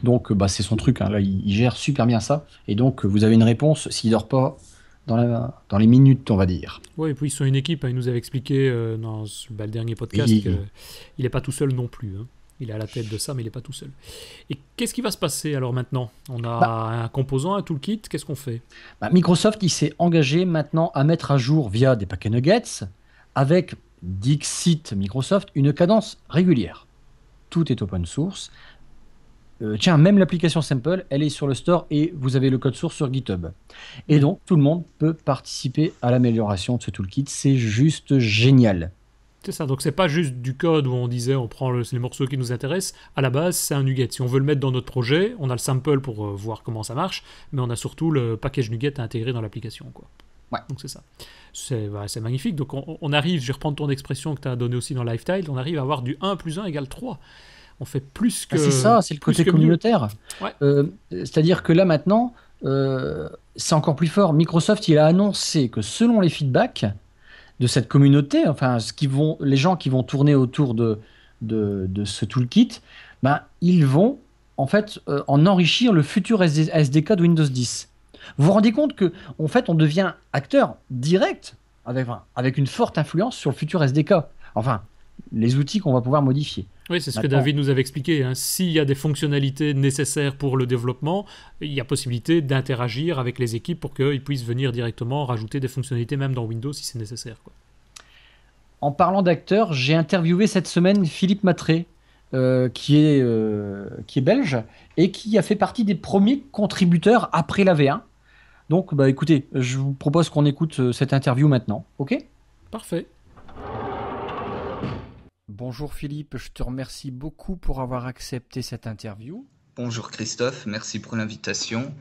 Donc c'est son truc, hein. Là il gère super bien ça. Et donc vous avez une réponse s'il ne dort pas dans les minutes, on va dire. Oui, et puis ils sont une équipe, hein. Il nous avait expliqué dans le dernier podcast qu'il n'est pas tout seul non plus, hein. Il est à la tête de ça, mais il n'est pas tout seul. Et qu'est-ce qui va se passer alors maintenant ? On a un composant, un toolkit, qu'est-ce qu'on fait ? Microsoft, il s'est engagé maintenant à mettre à jour via des paquets nuggets, avec Dixit Microsoft, une cadence régulière. Tout est open source. Même l'application Sample, elle est sur le store et vous avez le code source sur GitHub. Et donc, tout le monde peut participer à l'amélioration de ce toolkit. C'est juste génial. C'est ça, donc c'est pas juste du code où on disait on prend les morceaux qui nous intéressent. À la base, c'est un NuGet. Si on veut le mettre dans notre projet, on a le sample pour voir comment ça marche, mais on a surtout le package NuGet à intégrer dans l'application, quoi. Ouais. Donc c'est ça. C'est magnifique. Donc on arrive, je vais reprendre ton expression que tu as donnée aussi dans Lifetile, on arrive à avoir du 1 plus 1 égale 3. On fait plus que... c'est ça, c'est le côté communautaire. Ouais. C'est-à-dire que là maintenant, c'est encore plus fort. Microsoft, il a annoncé que selon les feedbacks de cette communauté, enfin les gens qui vont tourner autour de ce toolkit, ben, ils vont en fait en enrichir le futur SDK de Windows 10. Vous vous rendez compte que en fait, on devient acteur direct avec une forte influence sur le futur SDK. Enfin, les outils qu'on va pouvoir modifier. Oui, c'est ce que David nous avait expliqué. Hein. S'il y a des fonctionnalités nécessaires pour le développement, il y a possibilité d'interagir avec les équipes pour qu'ils puissent venir directement rajouter des fonctionnalités même dans Windows si c'est nécessaire, quoi. En parlant d'acteurs, j'ai interviewé cette semaine Philippe Matré, qui est belge et qui a fait partie des premiers contributeurs après la V1. Donc, bah, écoutez, je vous propose qu'on écoute cette interview maintenant. OK ? Parfait. Bonjour Philippe, je te remercie beaucoup pour avoir accepté cette interview. Bonjour Christophe, merci pour l'invitation.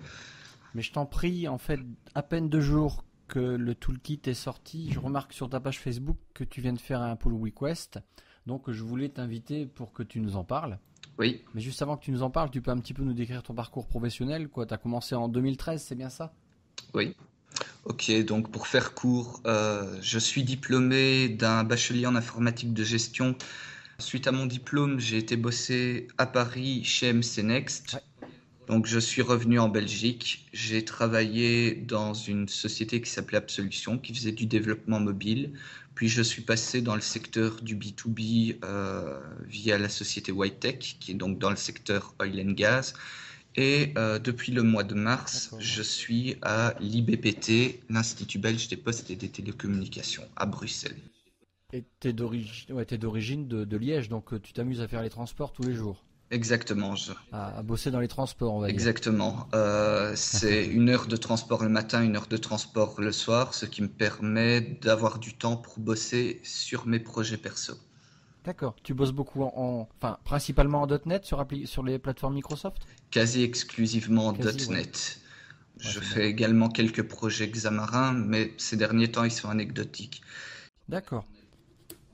Mais je t'en prie, en fait, à peine 2 jours que le toolkit est sorti, je remarque sur ta page Facebook que tu viens de faire un pull request. Donc je voulais t'inviter pour que tu nous en parles. Oui. Mais juste avant que tu nous en parles, tu peux un petit peu nous décrire ton parcours professionnel, quoi. Tu as commencé en 2013, c'est bien ça ? Oui. Ok, donc pour faire court, je suis diplômé d'un bachelier en informatique de gestion. Suite à mon diplôme, j'ai été bosser à Paris chez MC Next. Ouais. Donc je suis revenu en Belgique. J'ai travaillé dans une société qui s'appelait Absolution, qui faisait du développement mobile. Puis je suis passé dans le secteur du B2B via la société Whitetech, qui est donc dans le secteur oil and gas. Et depuis le mois de mars, je suis à l'IBPT, l'Institut belge des postes et des télécommunications, à Bruxelles. Et tu es d'origine de Liège, donc tu t'amuses à faire les transports tous les jours. Exactement. À bosser dans les transports, on va dire. Exactement. C'est 1 heure de transport le matin, 1 heure de transport le soir, ce qui me permet d'avoir du temps pour bosser sur mes projets perso. D'accord. Tu bosses beaucoup principalement en .NET sur les plateformes Microsoft ? Quasi exclusivement en .NET. Ouais, Je fais également quelques projets Xamarin, mais ces derniers temps, ils sont anecdotiques. D'accord.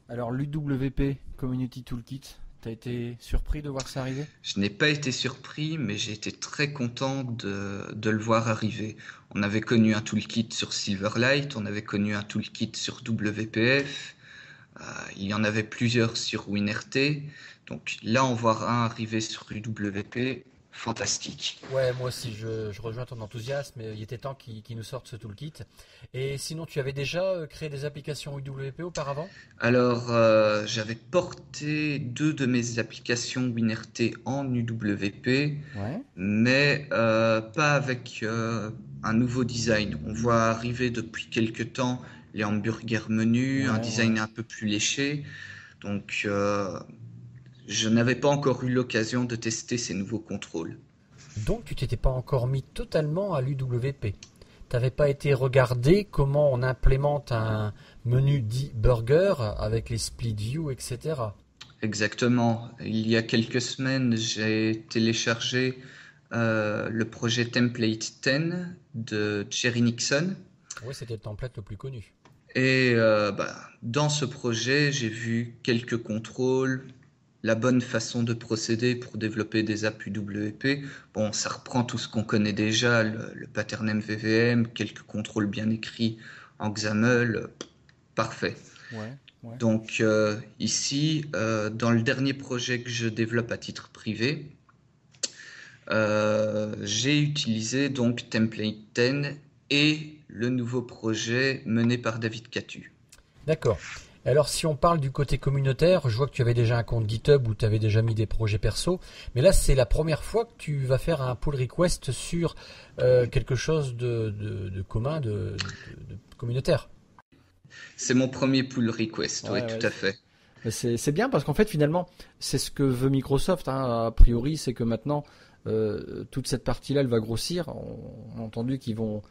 Alors, l'UWP, Community Toolkit, t'as été surpris de voir ça arriver ? Je n'ai pas été surpris, mais j'ai été très content de le voir arriver. On avait connu un toolkit sur Silverlight, on avait connu un toolkit sur WPF. Il y en avait plusieurs sur WinRT. Donc là, en voir un arriver sur UWP, fantastique. Ouais, moi aussi, je rejoins ton enthousiasme. Il était temps qu'ils nous sortent ce toolkit. Et sinon, tu avais déjà créé des applications UWP auparavant ? Alors, j'avais porté 2 de mes applications WinRT en UWP, ouais. Mais pas avec un nouveau design. On voit arriver depuis quelques temps les hamburgers menus, un design un peu plus léché. Donc, je n'avais pas encore eu l'occasion de tester ces nouveaux contrôles. Donc, tu t'étais pas encore mis totalement à l'UWP. T'avais pas été regarder comment on implémente un menu dit burger avec les split view, etc. Exactement. Il y a quelques semaines, j'ai téléchargé le projet Template 10 de Jerry Nixon. Oui, c'était le template le plus connu. Et dans ce projet, j'ai vu quelques contrôles, la bonne façon de procéder pour développer des apps UWP. Bon, ça reprend tout ce qu'on connaît déjà, le pattern MVVM, quelques contrôles bien écrits en XAML, parfait. Ouais. Donc ici, dans le dernier projet que je développe à titre privé, j'ai utilisé donc Template 10 et le nouveau projet mené par David Catu. D'accord. Alors si on parle du côté communautaire, je vois que tu avais déjà un compte GitHub où tu avais déjà mis des projets perso, mais là c'est la première fois que tu vas faire un pull request sur quelque chose de commun, de communautaire. C'est mon premier pull request, oui, tout à fait. C'est bien parce qu'en fait finalement c'est ce que veut Microsoft, a priori, c'est que maintenant toute cette partie-là elle va grossir. On a entendu qu'ils vont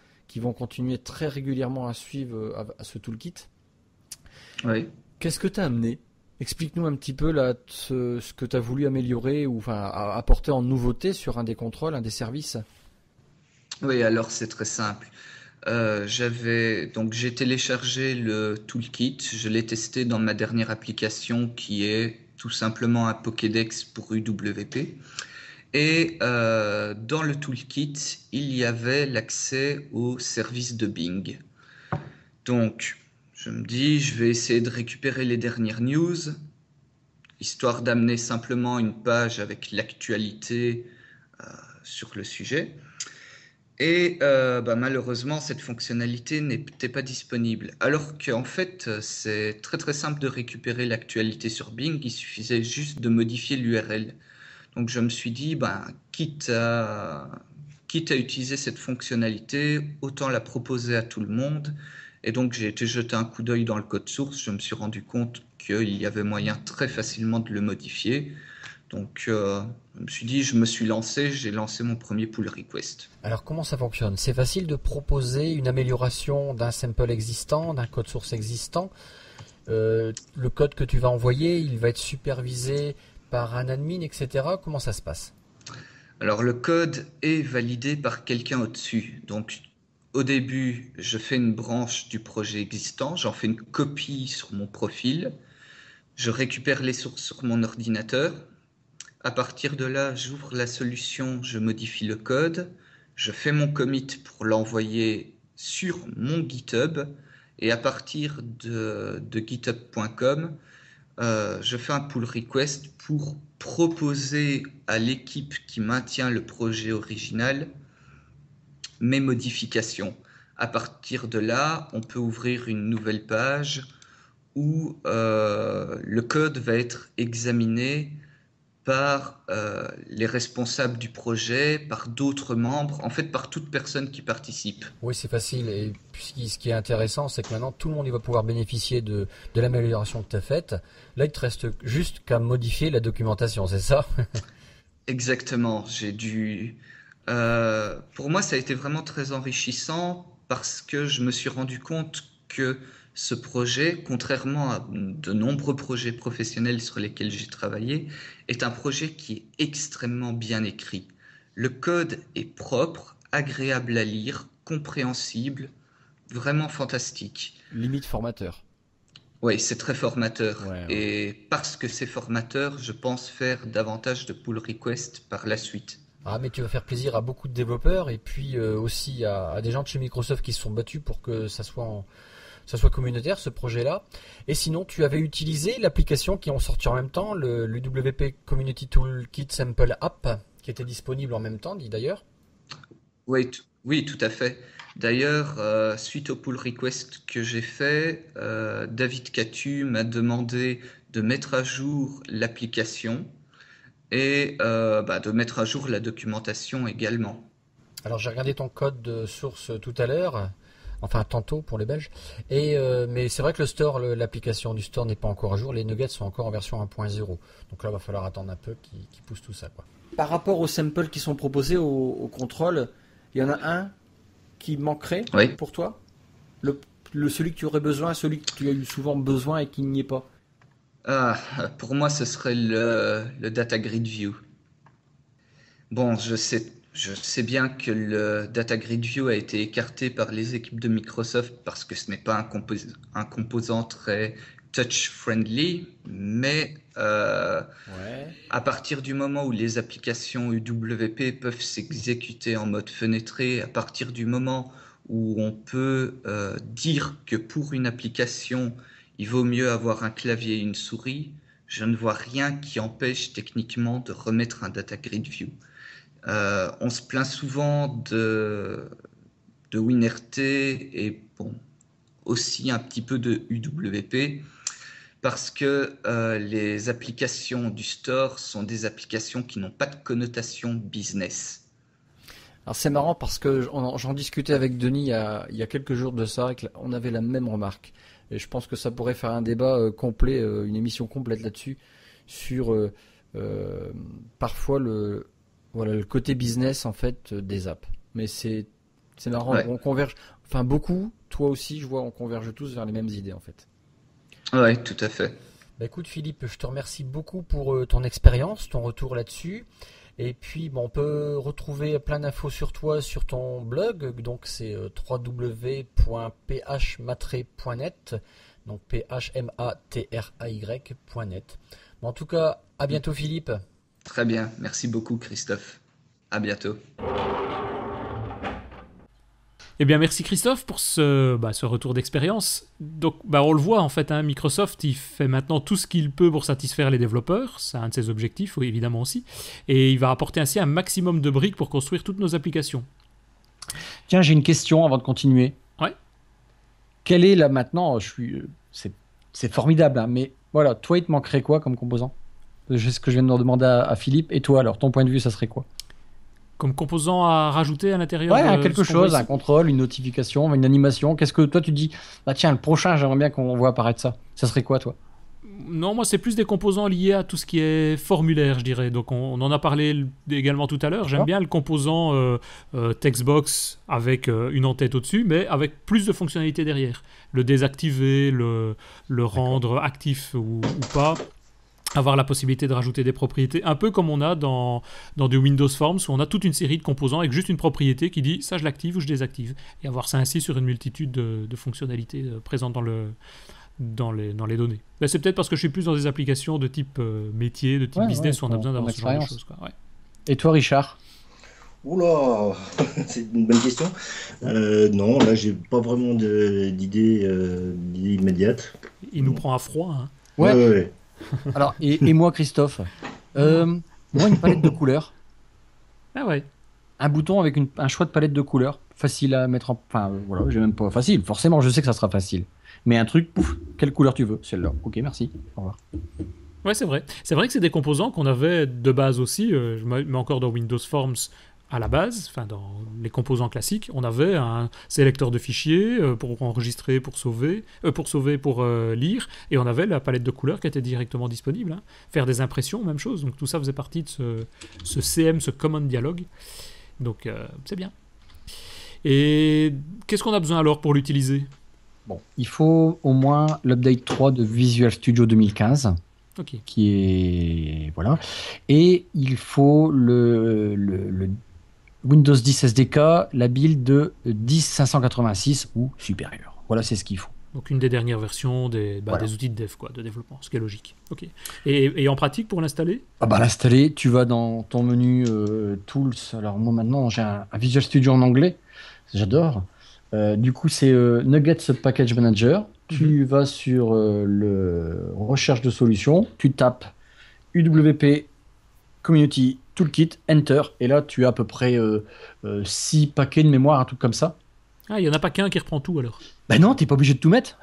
continuer très régulièrement à suivre à ce toolkit. Oui. Qu'est-ce que tu as amené? Explique-nous un petit peu là ce que tu as voulu améliorer ou enfin apporter en nouveauté sur un des contrôles, un des services. Oui, alors c'est très simple. J'ai téléchargé le toolkit, je l'ai testé dans ma dernière application qui est tout simplement un Pokédex pour UWP. Et dans le toolkit, il y avait l'accès au service de Bing. Donc, je me dis, je vais essayer de récupérer les dernières news, histoire d'amener simplement une page avec l'actualité sur le sujet. Et malheureusement, cette fonctionnalité n'était pas disponible. Alors qu'en fait, c'est très très simple de récupérer l'actualité sur Bing, il suffisait juste de modifier l'URL. Donc je me suis dit, quitte à utiliser cette fonctionnalité, autant la proposer à tout le monde. Et donc j'ai été jeter un coup d'œil dans le code source, je me suis rendu compte qu'il y avait moyen très facilement de le modifier. Donc je me suis dit, j'ai lancé mon premier pull request. Alors comment ça fonctionne? C'est facile de proposer une amélioration d'un sample existant, d'un code source existant. Le code que tu vas envoyer, il va être supervisé par un admin, etc. Comment ça se passe? Alors le code est validé par quelqu'un au-dessus. Donc au début, je fais une branche du projet existant, j'en fais une copie sur mon profil, je récupère les sources sur mon ordinateur. À partir de là, j'ouvre la solution, je modifie le code, je fais mon commit pour l'envoyer sur mon GitHub et à partir de github.com, je fais un pull request pour proposer à l'équipe qui maintient le projet original mes modifications. À partir de là, on peut ouvrir une nouvelle page où le code va être examiné par les responsables du projet, par d'autres membres, en fait par toute personne qui participe. Oui, c'est facile. Et puis, ce qui est intéressant, c'est que maintenant, tout le monde il va pouvoir bénéficier de l'amélioration que tu as faite. Là, il te reste juste qu'à modifier la documentation, c'est ça? Exactement. Pour moi, ça a été vraiment très enrichissant parce que je me suis rendu compte que ce projet, contrairement à de nombreux projets professionnels sur lesquels j'ai travaillé, est un projet qui est extrêmement bien écrit. Le code est propre, agréable à lire, compréhensible, vraiment fantastique. Limite formateur. Oui, c'est très formateur. Ouais. Et parce que c'est formateur, je pense faire davantage de pull requests par la suite. Ah, mais tu vas faire plaisir à beaucoup de développeurs et puis aussi à des gens de chez Microsoft qui se sont battus pour que ça soit communautaire, ce projet-là. Et sinon, tu avais utilisé l'application qui ont sorti en même temps, le WP Community Toolkit Sample App, qui était disponible en même temps, dit d'ailleurs. Oui, tout à fait. D'ailleurs, suite au pull request que j'ai fait, David Catu m'a demandé de mettre à jour l'application et de mettre à jour la documentation également. Alors, j'ai regardé ton code de source tout à l'heure. Enfin, tantôt pour les Belges. Mais c'est vrai que le store, l'application du store n'est pas encore à jour. Les nuggets sont encore en version 1.0. Donc là, il va falloir attendre un peu qu'ils poussent tout ça, quoi. Par rapport aux samples qui sont proposés au contrôle, il y en a un qui manquerait pour toi? Celui que tu aurais besoin, celui que tu as eu souvent besoin et qui n'y est pas? Pour moi, ce serait le Data Grid View. Bon, je sais bien que le Data Grid View a été écarté par les équipes de Microsoft parce que ce n'est pas un composant très touch-friendly, mais à partir du moment où les applications UWP peuvent s'exécuter en mode fenêtré, à partir du moment où on peut dire que pour une application, il vaut mieux avoir un clavier et une souris, je ne vois rien qui empêche techniquement de remettre un Data Grid View. On se plaint souvent de WinRT et aussi un petit peu de UWP parce que les applications du store sont des applications qui n'ont pas de connotation business. Alors c'est marrant parce que j'en discutais avec Denis il y a quelques jours de ça, et on avait la même remarque. Et je pense que ça pourrait faire un débat complet, une émission complète là-dessus, sur parfois le côté business en fait des apps. Mais c'est marrant, on converge, enfin beaucoup, toi aussi je vois, on converge tous vers les mêmes idées en fait. Ouais, tout à fait. Bah écoute Philippe, je te remercie beaucoup pour ton expérience, ton retour là-dessus. Et puis bon, on peut retrouver plein d'infos sur toi sur ton blog, donc c'est www.phmatray.net, donc phmatray.net. Bon, en tout cas, à bientôt Philippe. Très bien, merci beaucoup Christophe. À bientôt. Eh bien, merci Christophe pour ce retour d'expérience. Donc, on le voit en fait, hein, Microsoft, il fait maintenant tout ce qu'il peut pour satisfaire les développeurs. C'est un de ses objectifs, oui, évidemment aussi. Et il va apporter ainsi un maximum de briques pour construire toutes nos applications. Tiens, j'ai une question avant de continuer. Ouais. Quelle est là maintenant, c'est formidable, hein, mais voilà, toi, il te manquerait quoi comme composant? C'est ce que je viens de demander à Philippe. Et toi, alors, ton point de vue, ça serait quoi? Comme composant à rajouter à l'intérieur de quelque chose, un contrôle, une notification, une animation. Qu'est-ce que toi tu dis? Bah tiens, le prochain, j'aimerais bien qu'on voit apparaître ça. Ça serait quoi, toi? Non, moi c'est plus des composants liés à tout ce qui est formulaire, je dirais. Donc on en a parlé également tout à l'heure. J'aime bien le composant textbox avec une en-tête au-dessus, mais avec plus de fonctionnalités derrière. Le désactiver, le rendre actif ou pas. Avoir la possibilité de rajouter des propriétés, un peu comme on a dans du Windows Forms, où on a toute une série de composants avec juste une propriété qui dit ça je l'active ou je désactive, et avoir ça ainsi sur une multitude de fonctionnalités présentes dans les données. Ben, c'est peut-être parce que je suis plus dans des applications de type métier, de type business, où on a besoin d'avoir ce genre de choses. Quoi. Ouais. Et toi Richard? Oula, c'est une bonne question. Non, là j'ai pas vraiment d'idée immédiate. Il nous prend à froid. Hein. Ouais. Alors, et moi, Christophe, moi, une palette de couleurs. Ah ouais. Un bouton avec un choix de palette de couleurs. Facile à mettre en... Enfin, voilà, j'ai même pas facile. Forcément, je sais que ça sera facile. Mais un truc, pouf, quelle couleur tu veux? Celle-là. Ok, merci. Au revoir. Ouais, c'est vrai. C'est vrai que c'est des composants qu'on avait de base aussi. Je mets encore dans Windows Forms à la base, enfin dans les composants classiques, on avait un sélecteur de fichiers pour enregistrer, pour sauver, pour lire, et on avait la palette de couleurs qui était directement disponible. Hein. Faire des impressions, même chose. Donc tout ça faisait partie de ce CM, ce Common Dialogue. Donc c'est bien. Et qu'est-ce qu'on a besoin alors pour l'utiliser? Bon, il faut au moins l'update 3 de Visual Studio 2015. Okay. Qui est... Voilà. Et il faut le Windows 10 SDK, la build de 10.586 ou supérieur. Voilà, c'est ce qu'il faut. Donc une des dernières versions des outils de dev, quoi, de développement, ce qui est logique. Okay. Et en pratique, pour l'installer? L'installer, tu vas dans ton menu Tools. Alors moi maintenant, j'ai un Visual Studio en anglais. J'adore. Du coup, c'est Nuggets Package Manager. Tu vas sur le recherche de solutions. Tu tapes UWP Community Toolkit, Enter, et là tu as à peu près 6 paquets de mémoire, un truc comme ça. Ah, il n'y en a pas qu'un qui reprend tout alors? Ben non, t'es pas obligé de tout mettre.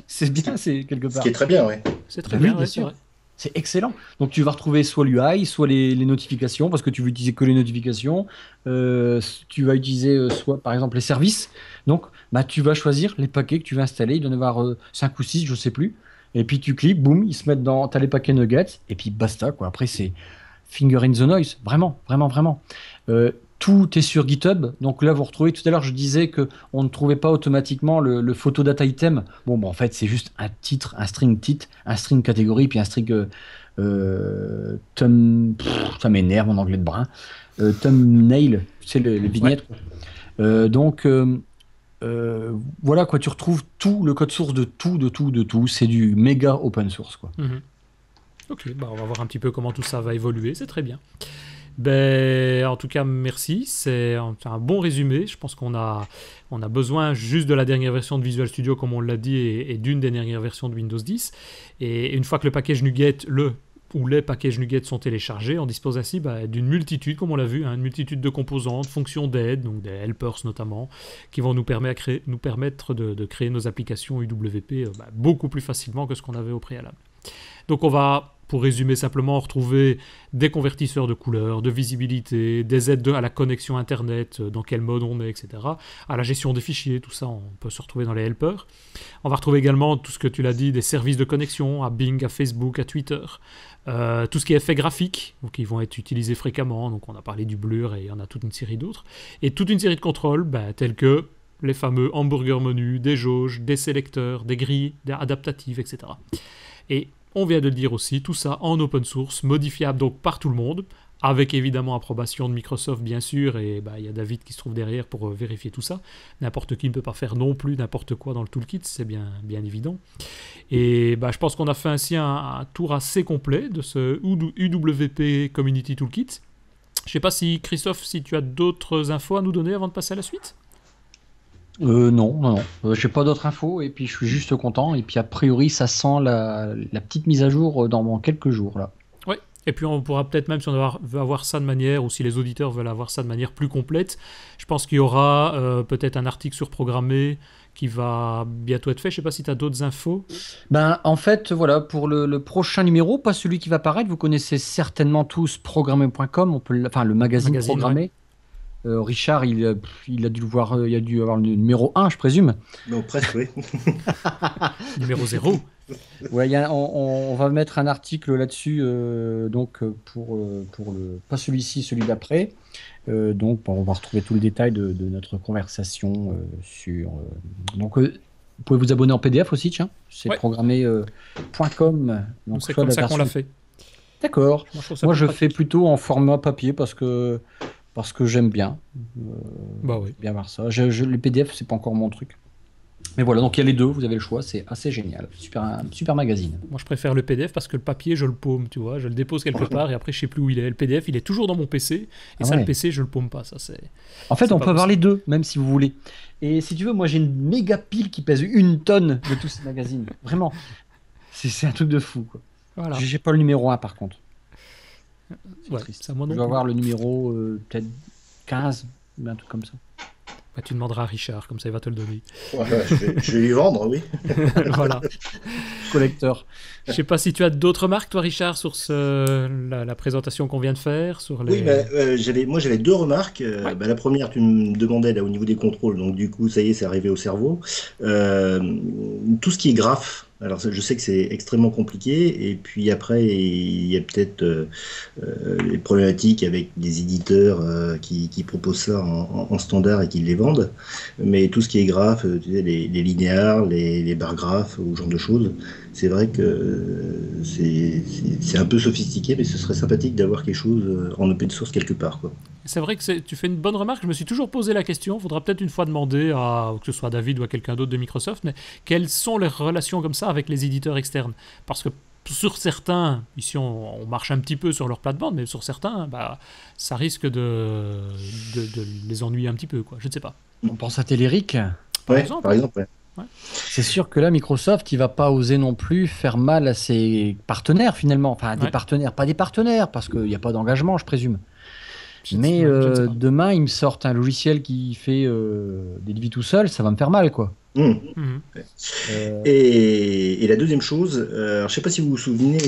C'est bien, c'est quelque part. Ce qui est très bien, ouais. C'est très bien, bien sûr. C'est excellent. Donc tu vas retrouver soit l'UI, soit les notifications, parce que tu veux utiliser que les notifications. Tu vas utiliser soit par exemple les services. Donc tu vas choisir les paquets que tu veux installer. Il doit y en avoir 5 ou 6, je sais plus. Et puis tu cliques, boum, ils se mettent dans... T'as les paquets nuggets, et puis basta, quoi. Après c'est finger in the noise, vraiment. Tout est sur GitHub, donc là vous retrouvez, tout à l'heure je disais qu'on ne trouvait pas automatiquement le photo data item. Bon, en fait c'est juste un titre, un string titre, un string catégorie, puis un string ça m'énerve en anglais de brin, thumbnail, c'est les vignettes. Ouais. Voilà quoi, tu retrouves tout le code source de tout, c'est du méga open source quoi. Mm-hmm. Ok, on va voir un petit peu comment tout ça va évoluer, c'est très bien. En tout cas, merci, c'est un bon résumé. Je pense qu'on a besoin juste de la dernière version de Visual Studio, comme on l'a dit, et d'une des dernières versions de Windows 10. Et une fois que le package NuGet, ou les packages NuGet sont téléchargés, on dispose ainsi d'une multitude, comme on l'a vu, une multitude de composantes, fonctions d'aide, donc des helpers notamment, qui vont nous permettre de créer nos applications UWP beaucoup plus facilement que ce qu'on avait au préalable. Donc on va, pour résumer simplement, retrouver des convertisseurs de couleurs, de visibilité, des aides à la connexion Internet, dans quel mode on est, etc. À la gestion des fichiers, tout ça, on peut se retrouver dans les helpers. On va retrouver également tout ce que tu l'as dit, des services de connexion à Bing, à Facebook, à Twitter. Tout ce qui est effets graphiques, donc ils vont être utilisés fréquemment. Donc on a parlé du blur et il y en a toute une série d'autres. Et toute une série de contrôles, tels que les fameux hamburger menus, des jauges, des sélecteurs, des grilles adaptatives, etc. Et on vient de le dire aussi, tout ça en open source, modifiable donc par tout le monde, avec évidemment approbation de Microsoft bien sûr, et il y a David qui se trouve derrière pour vérifier tout ça. N'importe qui ne peut pas faire non plus n'importe quoi dans le toolkit, c'est bien évident. Et je pense qu'on a fait ainsi un tour assez complet de ce UWP Community Toolkit. Je ne sais pas si Christophe, si tu as d'autres infos à nous donner avant de passer à la suite. Non. J'ai pas d'autres infos et puis je suis juste content. Et puis a priori, ça sent la petite mise à jour dans quelques jours là. Ouais. Et puis on pourra peut-être même, si on veut avoir ça de manière, ou si les auditeurs veulent avoir ça de manière plus complète, je pense qu'il y aura peut-être un article surprogrammé qui va bientôt être fait. Je sais pas si tu as d'autres infos. En fait, voilà, pour le prochain numéro, pas celui qui va paraître, vous connaissez certainement tous programmer.com, le magazine Programmer. Ouais. Richard, il a dû le voir, il a dû avoir le numéro 1, je présume. Non, presque, oui. Numéro 0. Ouais, on va mettre un article là-dessus, pour pas celui-ci, celui d'après. On va retrouver tout le détail de notre conversation sur. Vous pouvez vous abonner en PDF aussi, tiens. C'est programmer.com. C'est comme ça qu'on l'a fait. D'accord. Moi, je fais plutôt en format papier parce que j'aime bien. Oui. Bien voir ça. Les PDF, c'est pas encore mon truc. Mais voilà, donc il y a les deux, vous avez le choix, c'est assez génial. Super magazine. Moi, je préfère le PDF parce que le papier, je le paume, tu vois. Je le dépose quelque part et après, je sais plus où il est. Le PDF, il est toujours dans mon PC. Et le PC, je le paume pas. Ça, c'est. En fait, on peut avoir les deux, même si vous voulez. Et si tu veux, moi, j'ai une méga pile qui pèse 1 tonne de tous ces magazines. Vraiment. C'est un truc de fou, quoi. Voilà. J'ai pas le numéro 1, par contre. Ouais, ça, moi non je dois avoir le numéro peut-être 15, un truc comme ça. Tu demanderas à Richard, comme ça il va te le donner. Voilà, je vais lui vendre, oui. Voilà. Collecteur. Je sais pas si tu as d'autres remarques, toi, Richard, sur la présentation qu'on vient de faire sur les... Oui, j'avais 2 remarques. La première, tu me demandais là au niveau des contrôles, donc du coup, ça y est, c'est arrivé au cerveau. Tout ce qui est graphe. Alors, je sais que c'est extrêmement compliqué, et puis après, il y a peut-être les problématiques avec des éditeurs qui proposent ça en standard et qui les vendent. Mais tout ce qui est graphe, tu sais, les linéaires, les barres graphes, ou ce genre de choses, c'est vrai que c'est un peu sophistiqué, mais ce serait sympathique d'avoir quelque chose en open source quelque part, quoi. C'est vrai que tu fais une bonne remarque. Je me suis toujours posé la question. Il faudra peut-être une fois demander que ce soit David ou à quelqu'un d'autre de Microsoft, mais quelles sont les relations comme ça avec les éditeurs externes? Parce que sur certains, ici on marche un petit peu sur leur plate-bande, mais sur certains, ça risque de les ennuyer un petit peu, quoi. Je ne sais pas. On pense à Telerik, par exemple. Ouais. C'est sûr que là, Microsoft, il va pas oser non plus faire mal à ses partenaires, finalement. Enfin, des partenaires, pas des partenaires, parce qu'il n'y a pas d'engagement, je présume. Mais demain, ils me sortent un logiciel qui fait des devis tout seul, ça va me faire mal, quoi. Et la deuxième chose, je ne sais pas si vous vous souvenez,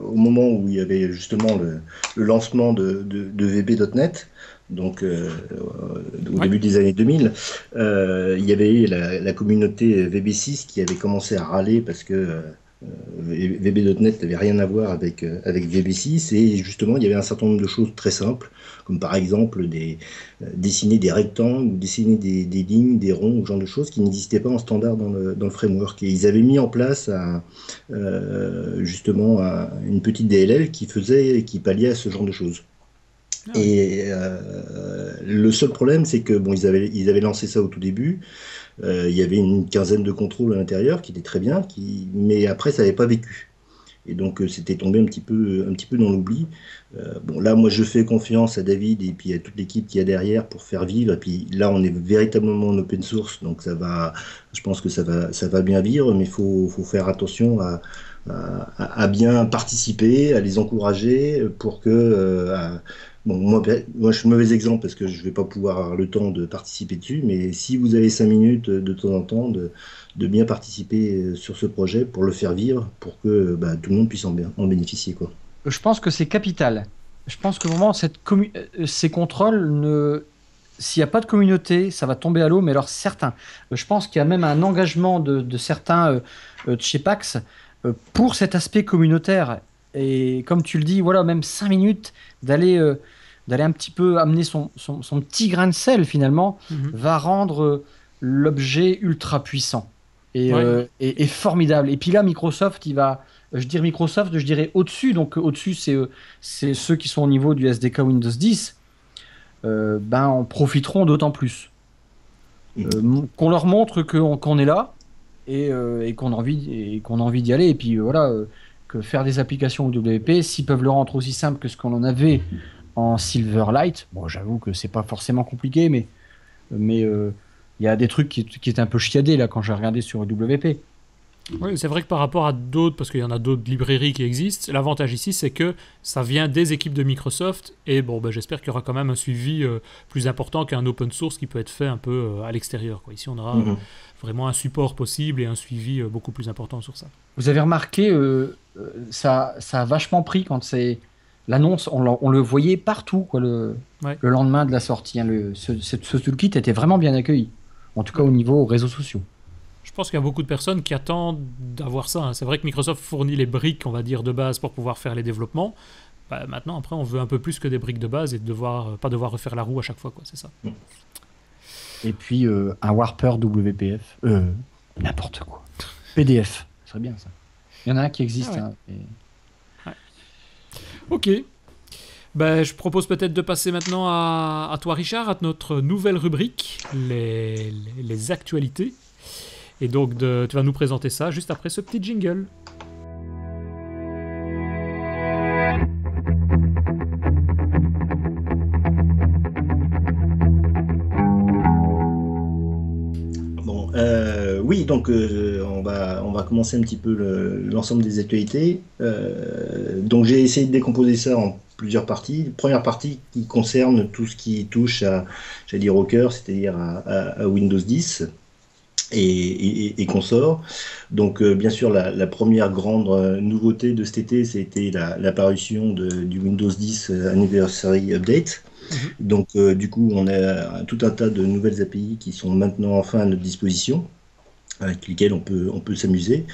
au moment où il y avait justement le lancement de VB.NET, donc au début des années 2000, il y avait eu la communauté VB6 qui avait commencé à râler parce que VB.NET n'avait rien à voir avec VB6, et justement il y avait un certain nombre de choses très simples, comme par exemple dessiner des rectangles, ou dessiner des lignes, des ronds, ce genre de choses qui n'existaient pas en standard dans le framework. Et ils avaient mis en place justement une petite DLL qui palliait à ce genre de choses. Et le seul problème, c'est que ils avaient lancé ça au tout début. Il y avait une quinzaine de contrôles à l'intérieur qui étaient très bien, mais après ça n'avait pas vécu. Et donc c'était tombé un petit peu dans l'oubli. Là, moi je fais confiance à David et puis à toute l'équipe qu'il y a derrière pour faire vivre. Et puis là, on est véritablement en open source, donc je pense que ça va bien vivre, mais il faut faire attention à bien participer, à les encourager pour que... moi, je suis mauvais exemple parce que je ne vais pas pouvoir avoir le temps de participer dessus, mais si vous avez 5 minutes de temps en temps, de bien participer sur ce projet pour le faire vivre, pour que tout le monde puisse en bénéficier, quoi. Je pense que c'est capital. Je pense que vraiment, ces contrôles, s'il n'y a pas de communauté, ça va tomber à l'eau, mais alors certains. Je pense qu'il y a même un engagement de certains de chez PAX pour cet aspect communautaire. Et comme tu le dis, voilà, même 5 minutes d'aller un petit peu amener son petit grain de sel, finalement, va rendre l'objet ultra puissant Ouais. et formidable. Et puis là, Microsoft, je dirais au-dessus. Donc au-dessus, c'est ceux qui sont au niveau du SDK Windows 10, ben, en profiteront d'autant plus. Qu'on leur montre qu'on est là et qu'on a envie d'y aller. Et puis voilà, que faire des applications WP, s'ils peuvent le rendre aussi simple que ce qu'on en avait en Silverlight, bon, j'avoue que c'est pas forcément compliqué, mais il y a des trucs qui étaient un peu chiadés là quand j'ai regardé sur WP. Oui, c'est vrai que par rapport à d'autres, parce qu'il y en a d'autres librairies qui existent, l'avantage ici, c'est que ça vient des équipes de Microsoft, et bon, ben, j'espère qu'il y aura quand même un suivi plus important qu'un open source qui peut être fait un peu à l'extérieur, quoi. Ici, on aura vraiment un support possible et un suivi beaucoup plus important sur ça. Vous avez remarqué, ça a vachement pris quand c'est l'annonce, on le voyait partout quoi, Ouais. le lendemain de la sortie. Hein, ce toolkit était vraiment bien accueilli, en tout cas au niveau réseaux sociaux. Je pense qu'il y a beaucoup de personnes qui attendent d'avoir ça, hein. C'est vrai que Microsoft fournit les briques, on va dire, de base pour pouvoir faire les développements. Bah, maintenant, après, on veut un peu plus que des briques de base et pas devoir refaire la roue à chaque fois, quoi. C'est ça. Et puis un Warper WPF, n'importe quoi. PDF, ce serait bien ça. Il y en a un qui existe. Ah ouais. Hein, Ouais. Ok. Ben, je propose peut-être de passer maintenant à toi, Richard, à notre nouvelle rubrique, les actualités. Et donc, tu vas nous présenter ça juste après ce petit jingle. Bon, oui, donc on va commencer un petit peu l'ensemble des actualités. Donc j'ai essayé de décomposer ça en plusieurs parties. Première partie qui concerne tout ce qui touche j'allais dire au cœur, c'est-à-dire à Windows 10 et consorts. Donc bien sûr la première grande nouveauté de cet été, c'était l'apparition du Windows 10 Anniversary Update. Donc du coup on a tout un tas de nouvelles API qui sont maintenant enfin à notre disposition, avec lesquelles on peut s'amuser.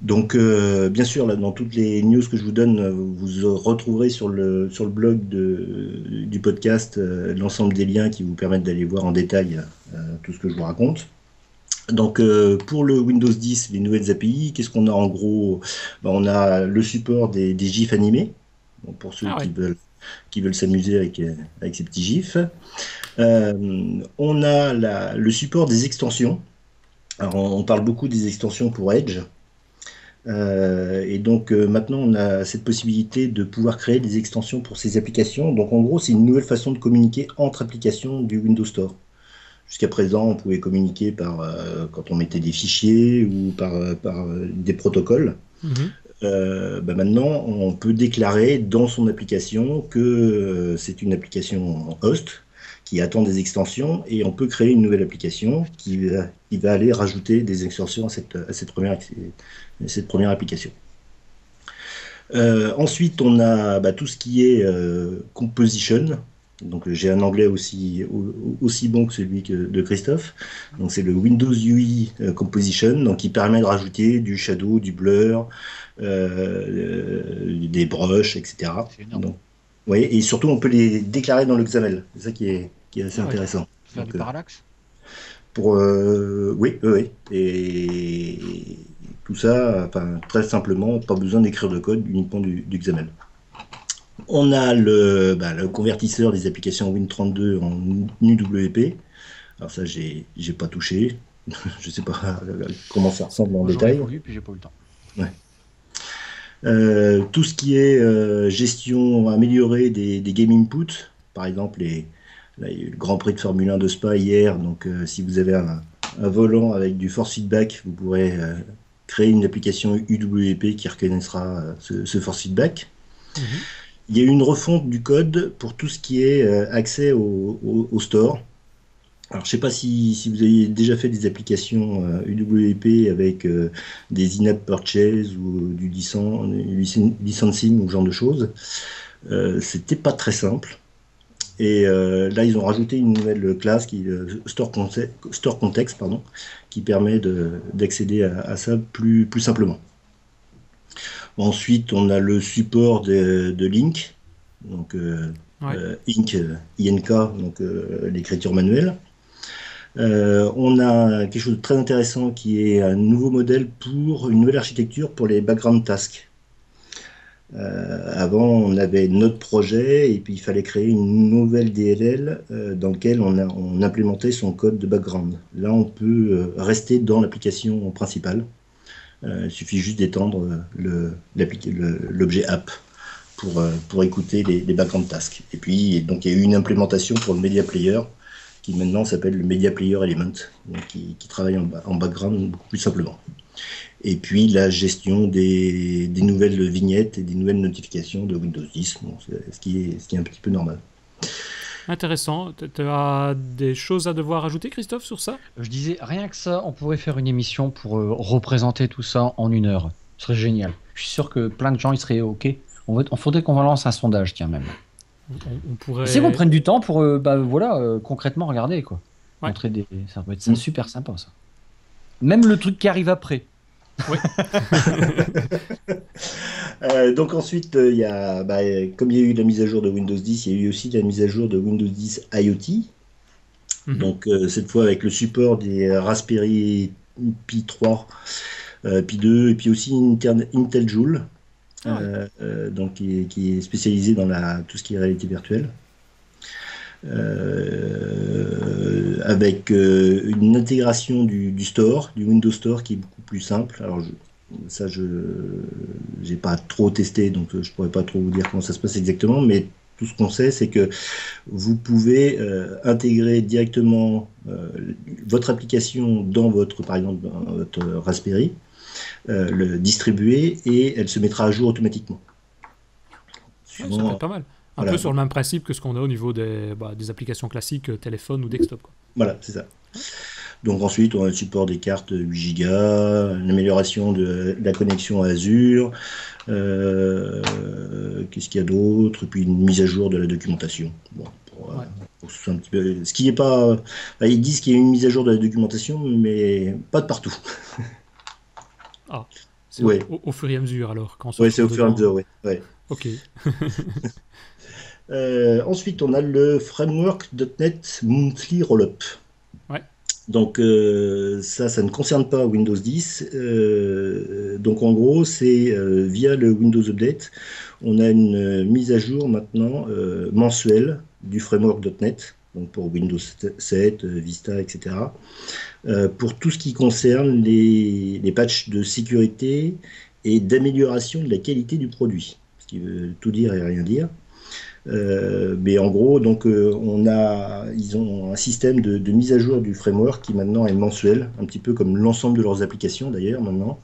Donc bien sûr là, dans toutes les news que je vous donne, vous retrouverez sur le blog du podcast l'ensemble des liens qui vous permettent d'aller voir en détail tout ce que je vous raconte. Donc pour le Windows 10, les nouvelles API, qu'est-ce qu'on a en gros? Ben, on a le support des GIFs animés, donc pour ceux Ah ouais. qui veulent s'amuser avec ces petits GIFs. On a le support des extensions. Alors, on parle beaucoup des extensions pour Edge. Et donc maintenant, on a cette possibilité de pouvoir créer des extensions pour ces applications. Donc en gros, c'est une nouvelle façon de communiquer entre applications du Windows Store. Jusqu'à présent, on pouvait communiquer quand on mettait des fichiers ou par des protocoles. Bah maintenant, on peut déclarer dans son application que c'est une application host qui attend des extensions et on peut créer une nouvelle application qui va aller rajouter des extensions à cette première application. Ensuite, on a tout ce qui est composition. Donc j'ai un anglais aussi bon que celui de Christophe. Donc c'est le Windows UI Composition, donc qui permet de rajouter du shadow, du blur, des brushes, etc. Donc, oui, et surtout on peut les déclarer dans le XAML. C'est ça qui est assez intéressant. Faire du parallaxe. Oui. Et tout ça, très simplement, pas besoin d'écrire de code, uniquement du XAML. On a le convertisseur des applications Win32 en UWP. Alors ça, j'ai pas touché. Je sais pas comment ça ressemble en détail. Voulu, puis j'ai pas eu le temps. Ouais. Tout ce qui est gestion améliorée des game inputs, par exemple, là, il y a eu le Grand Prix de Formule 1 de Spa hier, donc si vous avez un volant avec du force feedback, vous pourrez créer une application UWP qui reconnaîtra ce force feedback. Il y a eu une refonte du code pour tout ce qui est accès au store. Alors, je ne sais pas si vous avez déjà fait des applications UWP avec des in-app purchase ou du licensing ou ce genre de choses. C'était pas très simple. Et là, ils ont rajouté une nouvelle classe qui Store Context, qui permet d'accéder à ça plus simplement. Ensuite, on a le support de Link, donc INK, donc l'écriture manuelle. On a quelque chose de très intéressant qui est un nouveau modèle pour une nouvelle architecture pour les background tasks. Avant, on avait notre projet et puis il fallait créer une nouvelle DLL dans laquelle on implémentait son code de background. Là, on peut rester dans l'application principale. Il suffit juste d'étendre l'objet app pour écouter les background tasks. Et puis, donc, il y a eu une implémentation pour le Media Player qui maintenant s'appelle le Media Player Element, donc qui travaille en background beaucoup plus simplement. Et puis la gestion des nouvelles vignettes et des nouvelles notifications de Windows 10, bon, ce qui est un petit peu normal. Intéressant. Tu as des choses à devoir ajouter, Christophe, sur ça? Je disais, rien que ça, on pourrait faire une émission pour représenter tout ça en 1 heure. Ce serait génial. Je suis sûr que plein de gens, ils seraient OK. On faudrait qu'on lance un sondage, tiens, même. On pourrait... C'est qu'on prenne du temps pour, concrètement regarder, quoi. Ouais. Montrer ça peut être super sympa, ça. Même le truc qui arrive après. Oui. Donc ensuite, il y a, comme il y a eu la mise à jour de Windows 10, il y a eu aussi la mise à jour de Windows 10 IoT. Donc cette fois avec le support des Raspberry Pi 3, Pi 2 et puis aussi Intel Joule, donc qui est spécialisé dans tout ce qui est réalité virtuelle. Avec une intégration du store, du Windows Store qui est beaucoup plus simple. Alors je n'ai pas trop testé, donc je pourrais pas trop vous dire comment ça se passe exactement, mais tout ce qu'on sait, c'est que vous pouvez intégrer directement votre application par exemple, dans votre Raspberry, le distribuer et elle se mettra à jour automatiquement. Ça peut être pas mal. Un peu sur le même principe que ce qu'on a au niveau des applications classiques, téléphone ou desktop, quoi. Voilà, c'est ça. Donc ensuite, on a le support des cartes 8 Go, l'amélioration de la connexion à Azure, qu'est-ce qu'il y a d'autre, puis une mise à jour de la documentation. Bon, pour un petit peu, ce qui n'est pas... ils disent qu'il y a une mise à jour de la documentation, mais pas de partout. Ah, c'est au fur et à mesure alors. Oui, c'est au fur et à mesure, oui. Ouais. Ok. Ensuite, on a le framework.NET Monthly Rollup. Ouais. Donc ça ne concerne pas Windows 10. Donc en gros, c'est via le Windows Update, on a une mise à jour maintenant mensuelle du framework.NET, donc pour Windows 7, Vista, etc. Pour tout ce qui concerne les patchs de sécurité et d'amélioration de la qualité du produit, ce qui veut tout dire et rien dire. Mais en gros, donc ils ont un système de mise à jour du framework qui maintenant est mensuel, un petit peu comme l'ensemble de leurs applications d'ailleurs maintenant.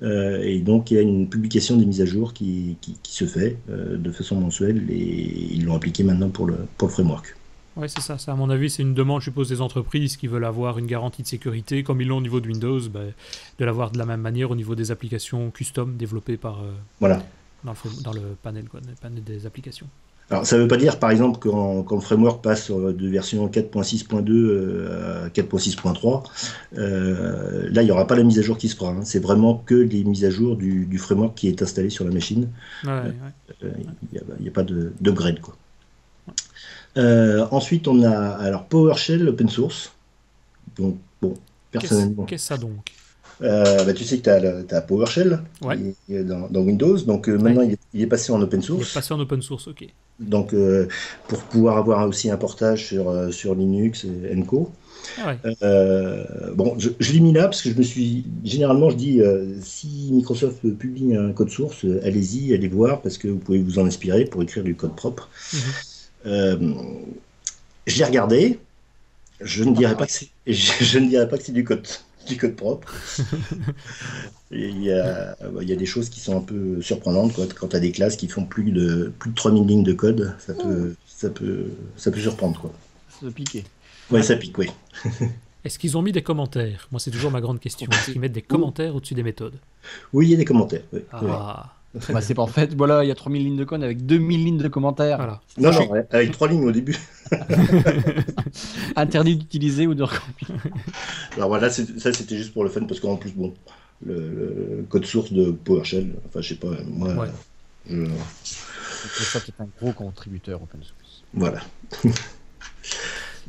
Et donc il y a une publication des mises à jour qui se fait de façon mensuelle et ils l'ont appliqué maintenant pour le framework. Ouais, c'est ça. À mon avis, c'est une demande, je suppose, des entreprises qui veulent avoir une garantie de sécurité, comme ils l'ont au niveau de Windows, de l'avoir de la même manière au niveau des applications custom développées par voilà. dans le panel, quoi, le panel des applications. Alors, ça ne veut pas dire, par exemple, quand le framework passe de version 4.6.2 à 4.6.3, là, il n'y aura pas la mise à jour qui se fera. C'est vraiment que les mises à jour du framework qui est installé sur la machine. Il n'y a pas d'upgrade, quoi. Ensuite, on a alors PowerShell Open Source. Donc, bon, personnellement... Qu'est-ce ça donc? Tu sais que tu as PowerShell dans Windows, donc maintenant il est passé en open source. Il est passé en open source, ok. Donc pour pouvoir avoir aussi un portage sur Linux et Co. Bon, je l'ai mis là parce que généralement je dis si Microsoft publie un code source, allez voir parce que vous pouvez vous en inspirer pour écrire du code propre. Je l'ai regardé, je ne dirais pas que c'est du code propre. Il y a des choses qui sont un peu surprenantes, quoi. Quand tu as des classes qui font plus de 3000 lignes de code, ça peut surprendre, quoi. Ça peut piquer. Ouais, ça pique, oui. Est-ce qu'ils ont mis des commentaires? Moi, c'est toujours ma grande question. Est-ce qu'ils mettent des commentaires au-dessus des méthodes? Oui, il y a des commentaires. Oui. C'est pas en fait, voilà, il y a 3000 lignes de code avec 2000 lignes de commentaires. Voilà. Non, avec 3 lignes au début. Interdit d'utiliser ou de recompiler. Alors voilà, ça c'était juste pour le fun, parce qu'en plus, bon, le code source de PowerShell, enfin, je sais pas, moi... C'est ça qui est un gros contributeur open source. Voilà.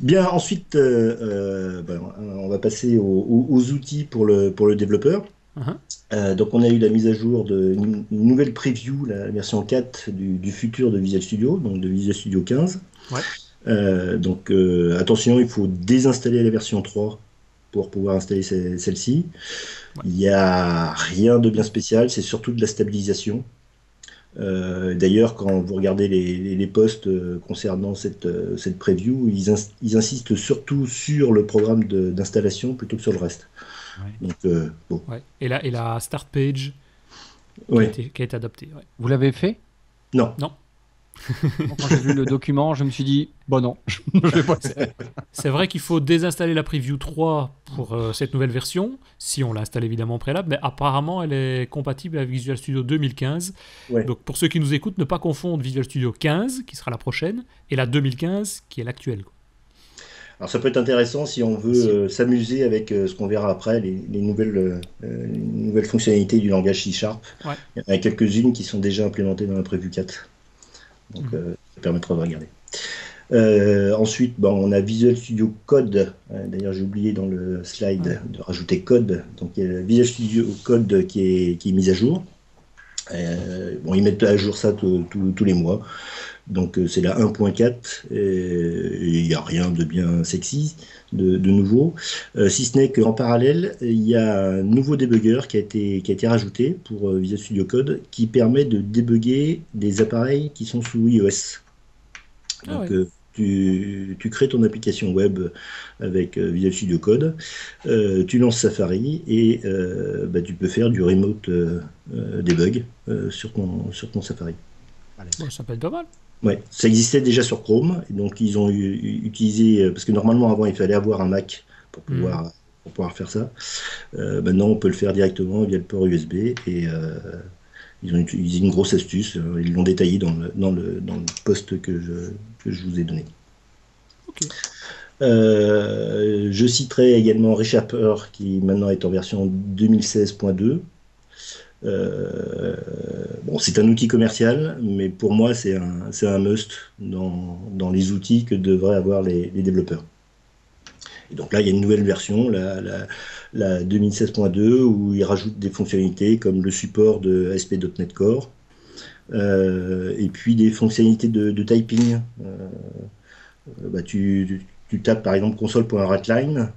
Bien, ensuite, on va passer aux outils pour le développeur. Uh-huh. Donc, on a eu la mise à jour d'une nouvelle preview, la version 4 du futur de Visual Studio, donc de Visual Studio 15. Ouais. Attention, il faut désinstaller la version 3 pour pouvoir installer celle-ci. Ouais. Il n'y a rien de bien spécial, c'est surtout de la stabilisation. D'ailleurs, quand vous regardez les posts concernant cette preview, ils insistent surtout sur le programme d'installation plutôt que sur le reste. Ouais. Donc, bon. Ouais. Et la start page Ouais. qui a été adoptée. Ouais. Vous l'avez fait? Non. Non. Quand j'ai vu le document, je me suis dit, bon non, je vais pas le faire. C'est vrai qu'il faut désinstaller la Preview 3 pour cette nouvelle version, si on l'installe évidemment au préalable, mais apparemment elle est compatible avec Visual Studio 2015. Ouais. Donc pour ceux qui nous écoutent, ne pas confondre Visual Studio 15, qui sera la prochaine, et la 2015, qui est l'actuelle. Alors ça peut être intéressant si on veut s'amuser avec ce qu'on verra après, les nouvelles fonctionnalités du langage C#. Ouais. Il y en a quelques-unes qui sont déjà implémentées dans la Preview 4. Donc ça permettra de regarder. Ensuite, on a Visual Studio Code. D'ailleurs, j'ai oublié dans le slide de rajouter Code. Donc il y a Visual Studio Code qui est mis à jour. Ils mettent à jour ça tous les mois. Donc c'est la 1.4 et il n'y a rien de bien sexy, de nouveau. Si ce n'est qu'en parallèle, il y a un nouveau débugger qui a été rajouté pour Visual Studio Code qui permet de débugger des appareils qui sont sous iOS. Donc tu crées ton application web avec Visual Studio Code, tu lances Safari et tu peux faire du remote debug sur ton Safari. Bon, ça peut être pas mal. Ouais, ça existait déjà sur Chrome, et donc ils ont utilisé, parce que normalement avant il fallait avoir un Mac pour pouvoir faire ça. Maintenant on peut le faire directement via le port USB et ils ont utilisé une grosse astuce, ils l'ont détaillé dans le post que je vous ai donné. Okay. Je citerai également ReSharper qui maintenant est en version 2016.2. C'est un outil commercial, mais pour moi c'est un must dans les outils que devraient avoir les développeurs. Et donc là il y a une nouvelle version, la 2016.2, où ils rajoutent des fonctionnalités comme le support de ASP.NET Core, et puis des fonctionnalités de typing. Tu tapes par exemple console.writeline.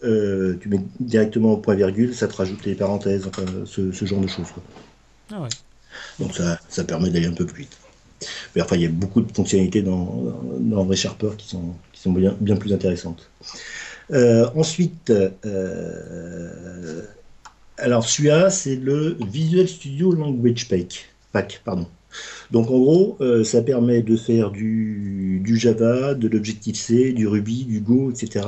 Tu mets directement au point virgule, ça te rajoute les parenthèses, enfin, ce genre de choses, quoi. Ah ouais. Donc ça permet d'aller un peu plus vite. Mais enfin, il y a beaucoup de fonctionnalités dans ReSharper qui sont bien plus intéressantes. Ensuite, alors celui-là, c'est le Visual Studio Language Pack. Donc en gros, ça permet de faire du Java, de l'Objective-C, du Ruby, du Go, etc.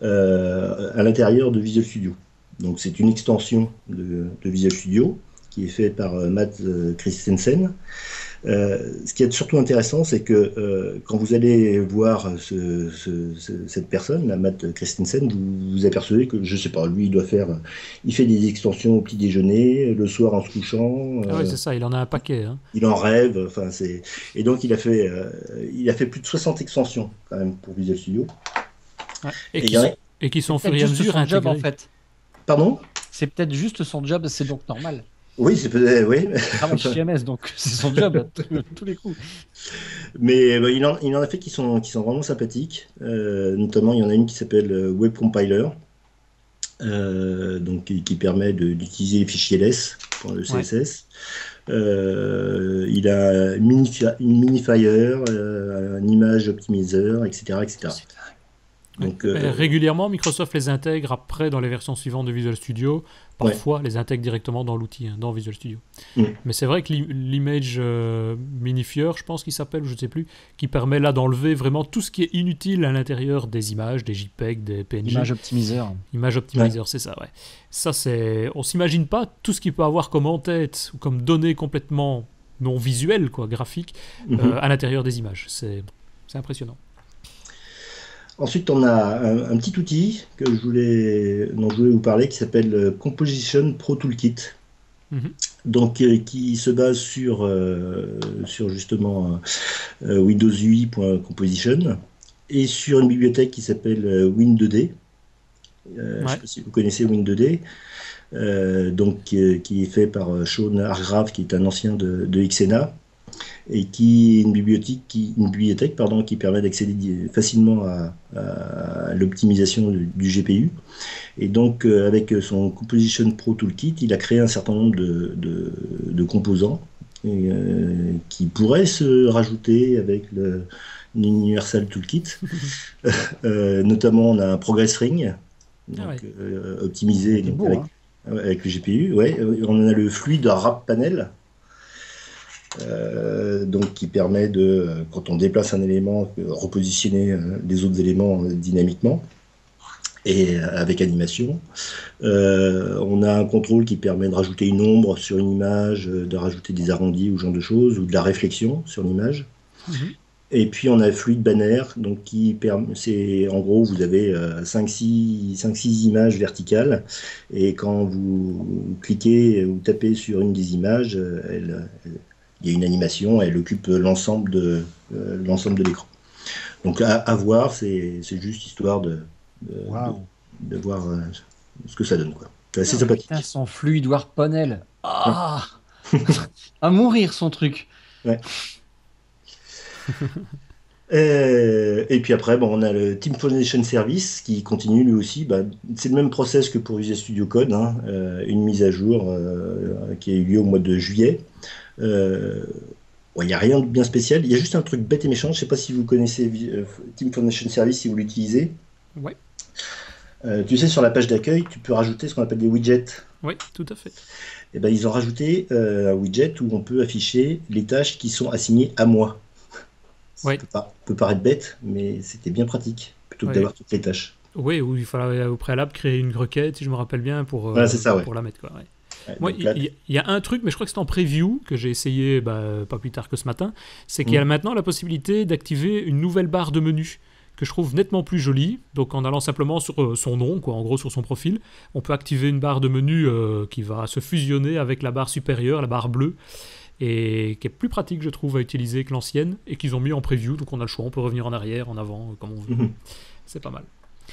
À l'intérieur de Visual Studio. Donc c'est une extension de Visual Studio qui est faite par Matt Christensen. Ce qui est surtout intéressant, c'est que quand vous allez voir cette personne, la Matt Christensen, vous apercevez que, je sais pas, lui, il fait des extensions au petit déjeuner, le soir en se couchant. Ah oui, c'est ça, il en a un paquet. Hein. Il en rêve, enfin et donc il a fait plus de 60 extensions quand même pour Visual Studio. Ouais. Et qui sont au fur et à mesure intégrées. Job, en fait. Pardon ? C'est peut-être juste son job, c'est donc normal. Oui, c'est peut-être, oui. Il travaille chez MS, donc c'est son job à tous les coups. Mais il en a fait qui sont vraiment sympathiques. Notamment, il y en a une qui s'appelle Web Compiler, donc qui permet d'utiliser les fichiers LS pour le CSS. Ouais. Il a une minifier, un image optimizer, etc. Donc, régulièrement, Microsoft les intègre après dans les versions suivantes de Visual Studio. Parfois, les intègre directement dans l'outil, dans Visual Studio. Mais c'est vrai que l'image minifier, je pense qu'il s'appelle, je ne sais plus, qui permet là d'enlever vraiment tout ce qui est inutile à l'intérieur des images, des JPEG, des PNG. Image optimizer. Image optimizer, c'est ça, ouais. Ça, on s'imagine pas tout ce qu'il peut avoir comme en-tête ou comme données complètement non visuelles, quoi, graphiques, à l'intérieur des images. C'est impressionnant. Ensuite, on a un petit outil dont je voulais vous parler qui s'appelle Composition Pro Toolkit. Donc, qui se base sur justement Windows UI.composition. et sur une bibliothèque qui s'appelle Win2D. Je ne sais pas si vous connaissez Win2D. Donc, qui est fait par Sean Hargrave, qui est un ancien de Xena, et qui est une bibliothèque qui permet d'accéder facilement à l'optimisation du GPU. Et donc, avec son Composition Pro Toolkit, il a créé un certain nombre de composants qui pourraient se rajouter avec l'Universal Toolkit. Notamment, on a un Progress Ring, donc, optimisé donc, beau, avec le GPU. Ouais. On a le Fluid Wrap Panel, donc qui permet de, quand on déplace un élément, repositionner les autres éléments dynamiquement et avec animation. On a un contrôle qui permet de rajouter une ombre sur une image, de rajouter des arrondis ou ce genre de choses, ou de la réflexion sur l'image. Et puis on a Fluid Banner, donc qui permet, c'est en gros vous avez 5-6 images verticales, et quand vous cliquez ou tapez sur une des images, il y a une animation, elle occupe l'ensemble de l'écran. Donc à voir, c'est juste histoire de voir ce que ça donne, quoi. C'est assez sympathique. Putain, son Fluid Wrap Panel. Ah à mourir son truc. Ouais. Et puis après, on a le Team Foundation Service qui continue lui aussi. C'est le même process que pour Visual Studio Code, une mise à jour qui a eu lieu au mois de juillet. Il n'y a rien de bien spécial. Il y a juste un truc bête et méchant. Je ne sais pas si vous connaissez Team Foundation Service, si vous l'utilisez. Ouais. Tu sais, sur la page d'accueil, tu peux rajouter ce qu'on appelle des widgets. Oui, tout à fait. Et ils ont rajouté un widget où on peut afficher les tâches qui sont assignées à moi. Ça peut paraître bête, mais c'était bien pratique, plutôt que d'avoir toutes les tâches. Oui, où il fallait au préalable créer une requête, si je me rappelle bien, pour la mettre, quoi. Moi, il y a un truc, mais je crois que c'est en preview, que j'ai essayé pas plus tard que ce matin, c'est qu'il y a maintenant la possibilité d'activer une nouvelle barre de menu, que je trouve nettement plus jolie. Donc en allant simplement sur son nom, quoi, en gros sur son profil, on peut activer une barre de menu qui va se fusionner avec la barre supérieure, la barre bleue, et qui est plus pratique, je trouve, à utiliser que l'ancienne, et qu'ils ont mis en preview, donc on a le choix, on peut revenir en arrière, en avant, comme on veut. C'est pas mal.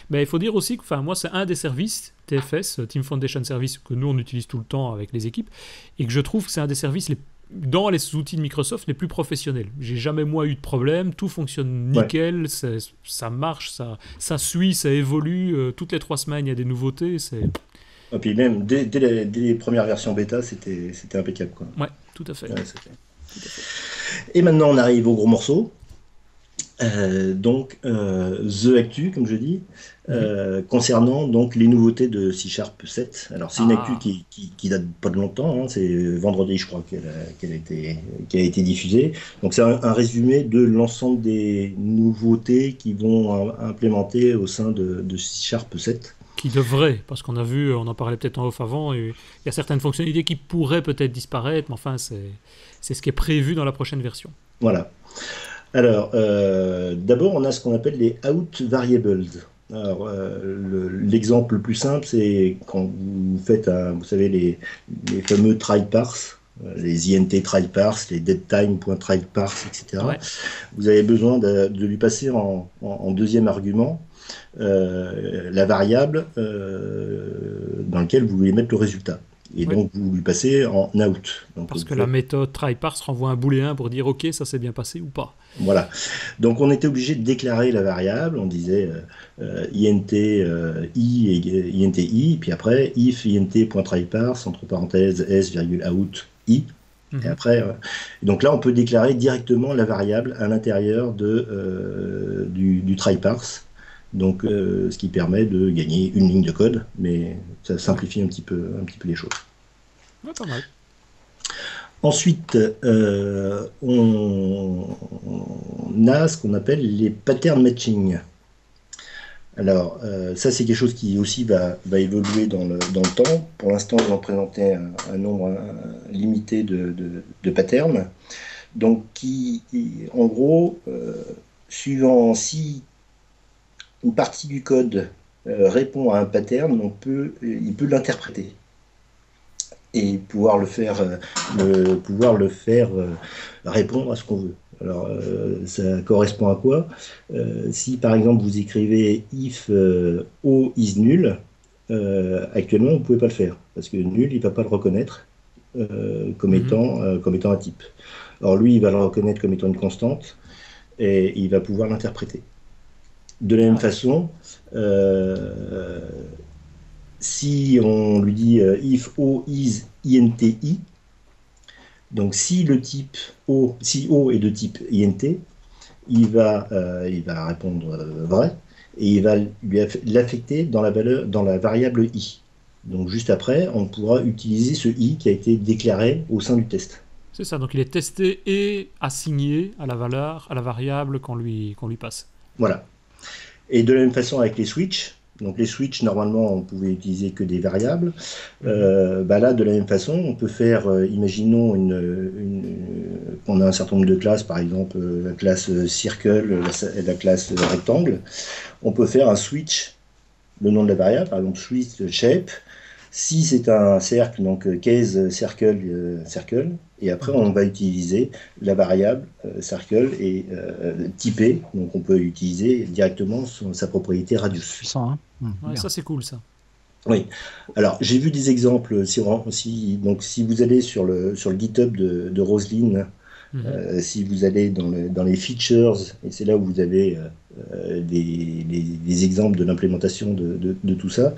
Mais il faut dire aussi que moi, c'est un des services TFS, Team Foundation Service, que nous, on utilise tout le temps avec les équipes, et que je trouve que c'est un des services dans les outils de Microsoft les plus professionnels. J'ai jamais, moi, eu de problème, tout fonctionne nickel, ça marche, ça suit, ça évolue, toutes les 3 semaines, il y a des nouveautés, Et puis même, dès les premières versions bêta, c'était impeccable, quoi. Ouais, tout à fait. Et maintenant, on arrive au gros morceau. The Actu, comme je dis, concernant donc les nouveautés de C# 7. Alors c'est une actu qui date pas de longtemps, c'est vendredi je crois qu'elle a été diffusée. Donc c'est un résumé de l'ensemble des nouveautés qui vont implémenter au sein de C# 7. Qui devrait, parce qu'on a vu, on en parlait peut-être en off avant, il y a certaines fonctionnalités qui pourraient peut-être disparaître, mais enfin c'est ce qui est prévu dans la prochaine version. Voilà. Alors, d'abord, on a ce qu'on appelle les out variables. Alors, l'exemple le plus simple, c'est quand vous faites, vous savez, les fameux try parse, les int try parse, les deadtime.try parse, etc. Ouais. Vous avez besoin de lui passer en deuxième argument la variable dans laquelle vous voulez mettre le résultat. Et donc, vous lui passez en out. Donc, parce que la méthode try-parse renvoie un booléen pour dire « Ok, ça s'est bien passé ou pas ». Voilà. Donc, on était obligé de déclarer la variable. On disait int i et int i, puis après if int.tryparse, entre parenthèses s, out i. Et après, donc là, on peut déclarer directement la variable à l'intérieur du try-parse. Donc, ce qui permet de gagner une ligne de code, mais ça simplifie un petit peu les choses. Ouais, pas mal. Ensuite, on a ce qu'on appelle les pattern matching. Alors, ça, c'est quelque chose qui aussi va évoluer dans le temps. Pour l'instant, ils ont présenté un nombre limité de patterns. Donc, en gros, suivant si une partie du code répond à un pattern, il peut l'interpréter et pouvoir le faire répondre à ce qu'on veut. Alors, ça correspond à quoi? Si par exemple vous écrivez if O is nul, actuellement vous ne pouvez pas le faire parce que nul il ne va pas le reconnaître comme étant un type. Alors lui il va le reconnaître comme étant une constante et il va pouvoir l'interpréter. De la même façon, si on lui dit if O is INTI, donc si le type O, si O est de type INT, il va répondre vrai et il va l'affecter dans la variable I. Donc juste après, on pourra utiliser ce I qui a été déclaré au sein du test. C'est ça, donc il est testé et assigné à la valeur, à la variable qu'on lui passe. Voilà. Et de la même façon avec les switches. Donc les switches, normalement, on pouvait utiliser que des variables. Là, de la même façon, on peut faire, imaginons qu'on a un certain nombre de classes, par exemple la classe circle, la classe rectangle. On peut faire un switch, le nom de la variable, par exemple switch shape. Si c'est un cercle, donc case circle, circle, et après on va utiliser la variable circle et typé, donc on peut utiliser directement sa propriété radius. Puissant, hein. Ouais, ça c'est cool ça. Oui. Alors j'ai vu des exemples. Donc si vous allez sur le GitHub de Roslyn, si vous allez dans les features, et c'est là où vous avez des exemples de l'implémentation de tout ça,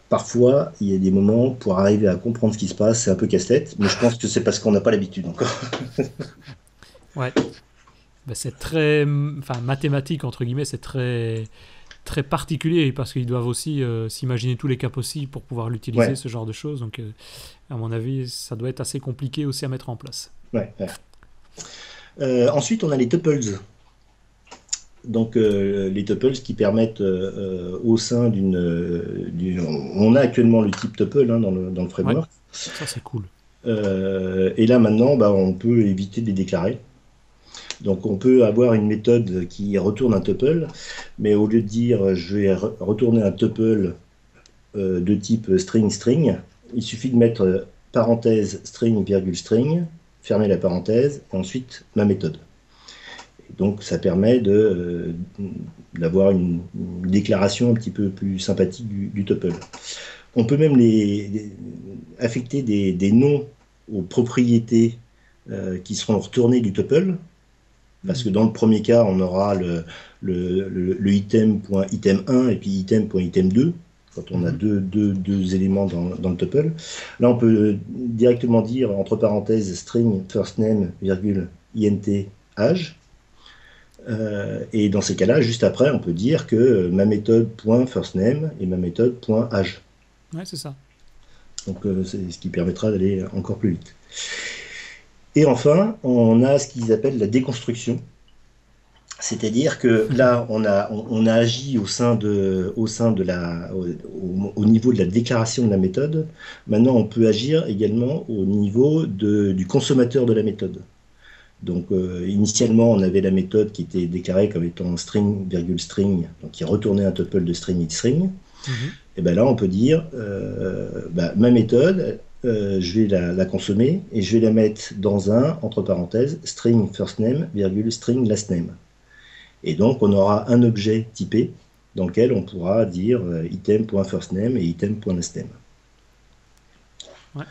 parfois il y a des moments pour arriver à comprendre ce qui se passe, c'est un peu casse-tête, mais je pense que c'est parce qu'on n'a pas l'habitude encore. Ouais. Ben, c'est très mathématique entre guillemets, c'est très très particulier parce qu'ils doivent aussi s'imaginer tous les cas possibles pour pouvoir l'utiliser, ce genre de choses. Donc, à mon avis, ça doit être assez compliqué aussi à mettre en place. Ouais. Ensuite, on a les tuples. Donc, les tuples qui permettent au sein on a actuellement le type tuple dans le framework. Ouais. Ça, c'est cool. Et là, maintenant, on peut éviter de les déclarer. Donc on peut avoir une méthode qui retourne un tuple, mais au lieu de dire je vais retourner un tuple de type string, il suffit de mettre parenthèse string, virgule string, fermer la parenthèse, et ensuite ma méthode. Et donc ça permet d'avoir une déclaration un petit peu plus sympathique du tuple. On peut même affecter des noms aux propriétés qui seront retournées du tuple. Parce que dans le premier cas, on aura le item.item1 et puis item.item2, quand on a deux éléments dans le tuple. Là, on peut directement dire, entre parenthèses, string first name, virgule, int, age. Et dans ces cas-là, juste après, on peut dire que ma méthode.firstname et ma méthode.age. Ouais, c'est ça. Donc, c'est ce qui permettra d'aller encore plus vite. Et enfin, on a ce qu'ils appellent la déconstruction. C'est-à-dire que là, on a agi au niveau de la déclaration de la méthode. Maintenant, on peut agir également au niveau du consommateur de la méthode. Donc, initialement, on avait la méthode qui était déclarée comme étant string, virgule string, donc qui retournait un tuple de string et string. Et bien là, on peut dire, ma méthode, je vais la consommer et je vais la mettre dans entre parenthèses, string first name, virgule, string last name. Et donc, on aura un objet typé dans lequel on pourra dire item.firstname et item.lastname. Ouais.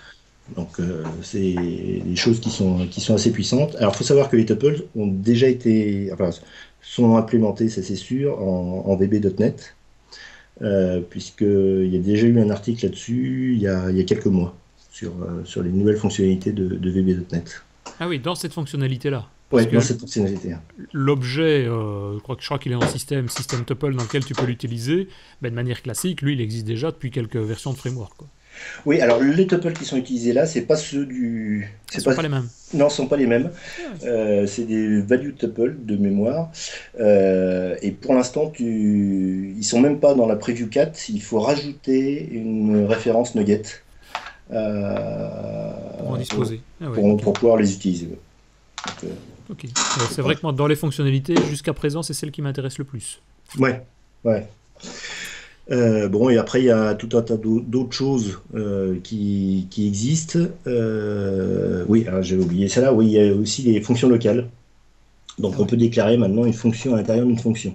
Donc, c'est des choses qui sont assez puissantes. Alors, il faut savoir que les tuples ont déjà sont implémentés, ça c'est sûr, en VB.NET, puisqu'il y a déjà eu un article là-dessus il y a quelques mois. Sur les nouvelles fonctionnalités de VB.NET. Ah oui, dans cette fonctionnalité-là. Oui, dans cette fonctionnalité. L'objet, je crois qu'il est en système tuple dans lequel tu peux l'utiliser, de manière classique, lui, il existe déjà depuis quelques versions de framework. Quoi. Oui, alors les tuples qui sont utilisés là, c'est pas ceux du... Ce ne sont pas les mêmes. Non, ce ne sont pas les mêmes. C'est des value tuples de mémoire. Et pour l'instant, ils sont même pas dans la preview 4. Il faut rajouter une référence nugget. Pour en disposer. Pour pouvoir les utiliser. Donc, ok. C'est vrai que moi, dans les fonctionnalités, jusqu'à présent, c'est celle qui m'intéresse le plus. Ouais. Bon, et après, il y a tout un tas d'autres choses qui existent. Oui, alors, j'avais oublié ça là. Oui, il y a aussi les fonctions locales. Donc, on peut déclarer maintenant une fonction à l'intérieur d'une fonction.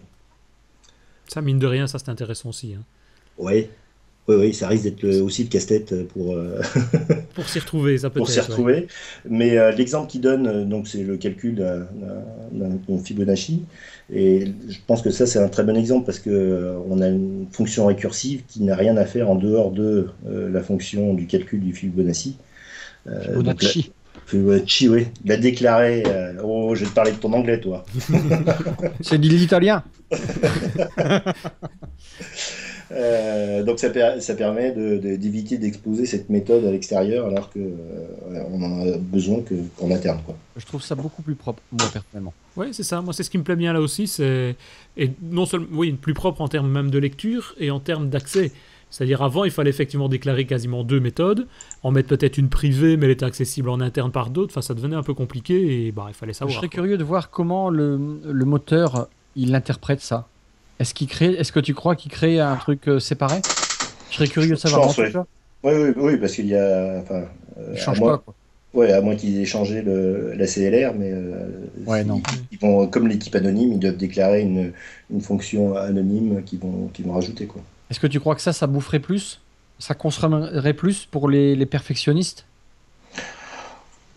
Ça, mine de rien, ça c'est intéressant aussi. Hein. Ouais. Oui, oui, ça risque d'être aussi le casse-tête Pour s'y retrouver, ça pour s'y peut-être. Ouais. retrouver. Mais l'exemple qu'il donne, donc c'est le calcul d'un Fibonacci. Et je pense que ça, c'est un très bon exemple parce que on a une fonction récursive qui n'a rien à faire en dehors de la fonction du calcul du Fibonacci. Donc, Fibonacci. Fibonacci, oui. Il a déclaré. Oh, je vais te parler de ton anglais, toi. C'est de l'italien. Donc ça permet d'éviter d'exposer cette méthode à l'extérieur alors que on en a besoin qu'en interne, quoi. Je trouve ça beaucoup plus propre, moi, personnellement. Ouais, c'est ça. Moi, c'est ce qui me plaît bien là aussi. Et non seulement, oui, plus propre en termes même de lecture et en termes d'accès. C'est-à-dire avant, il fallait effectivement déclarer quasiment 2 méthodes, en mettre peut-être une privée, mais elle était accessible en interne par d'autres. Enfin, ça devenait un peu compliqué et bah, il fallait savoir. Je serais quoi. curieux de voir comment le moteur il interprète ça. Est-ce que tu crois qu'il crée un truc séparé? Je serais curieux de savoir. Je pense, en oui. tout cas, Oui, parce qu'il y a, enfin, il à change moins, pas, quoi. ouais, à moins qu'ils aient changé la CLR, mais Ouais, non. ils vont, comme les types anonymes, ils doivent déclarer une fonction anonyme qu'ils vont rajouter, quoi. Est-ce que tu crois que ça boufferait plus? Ça consommerait plus pour les perfectionnistes?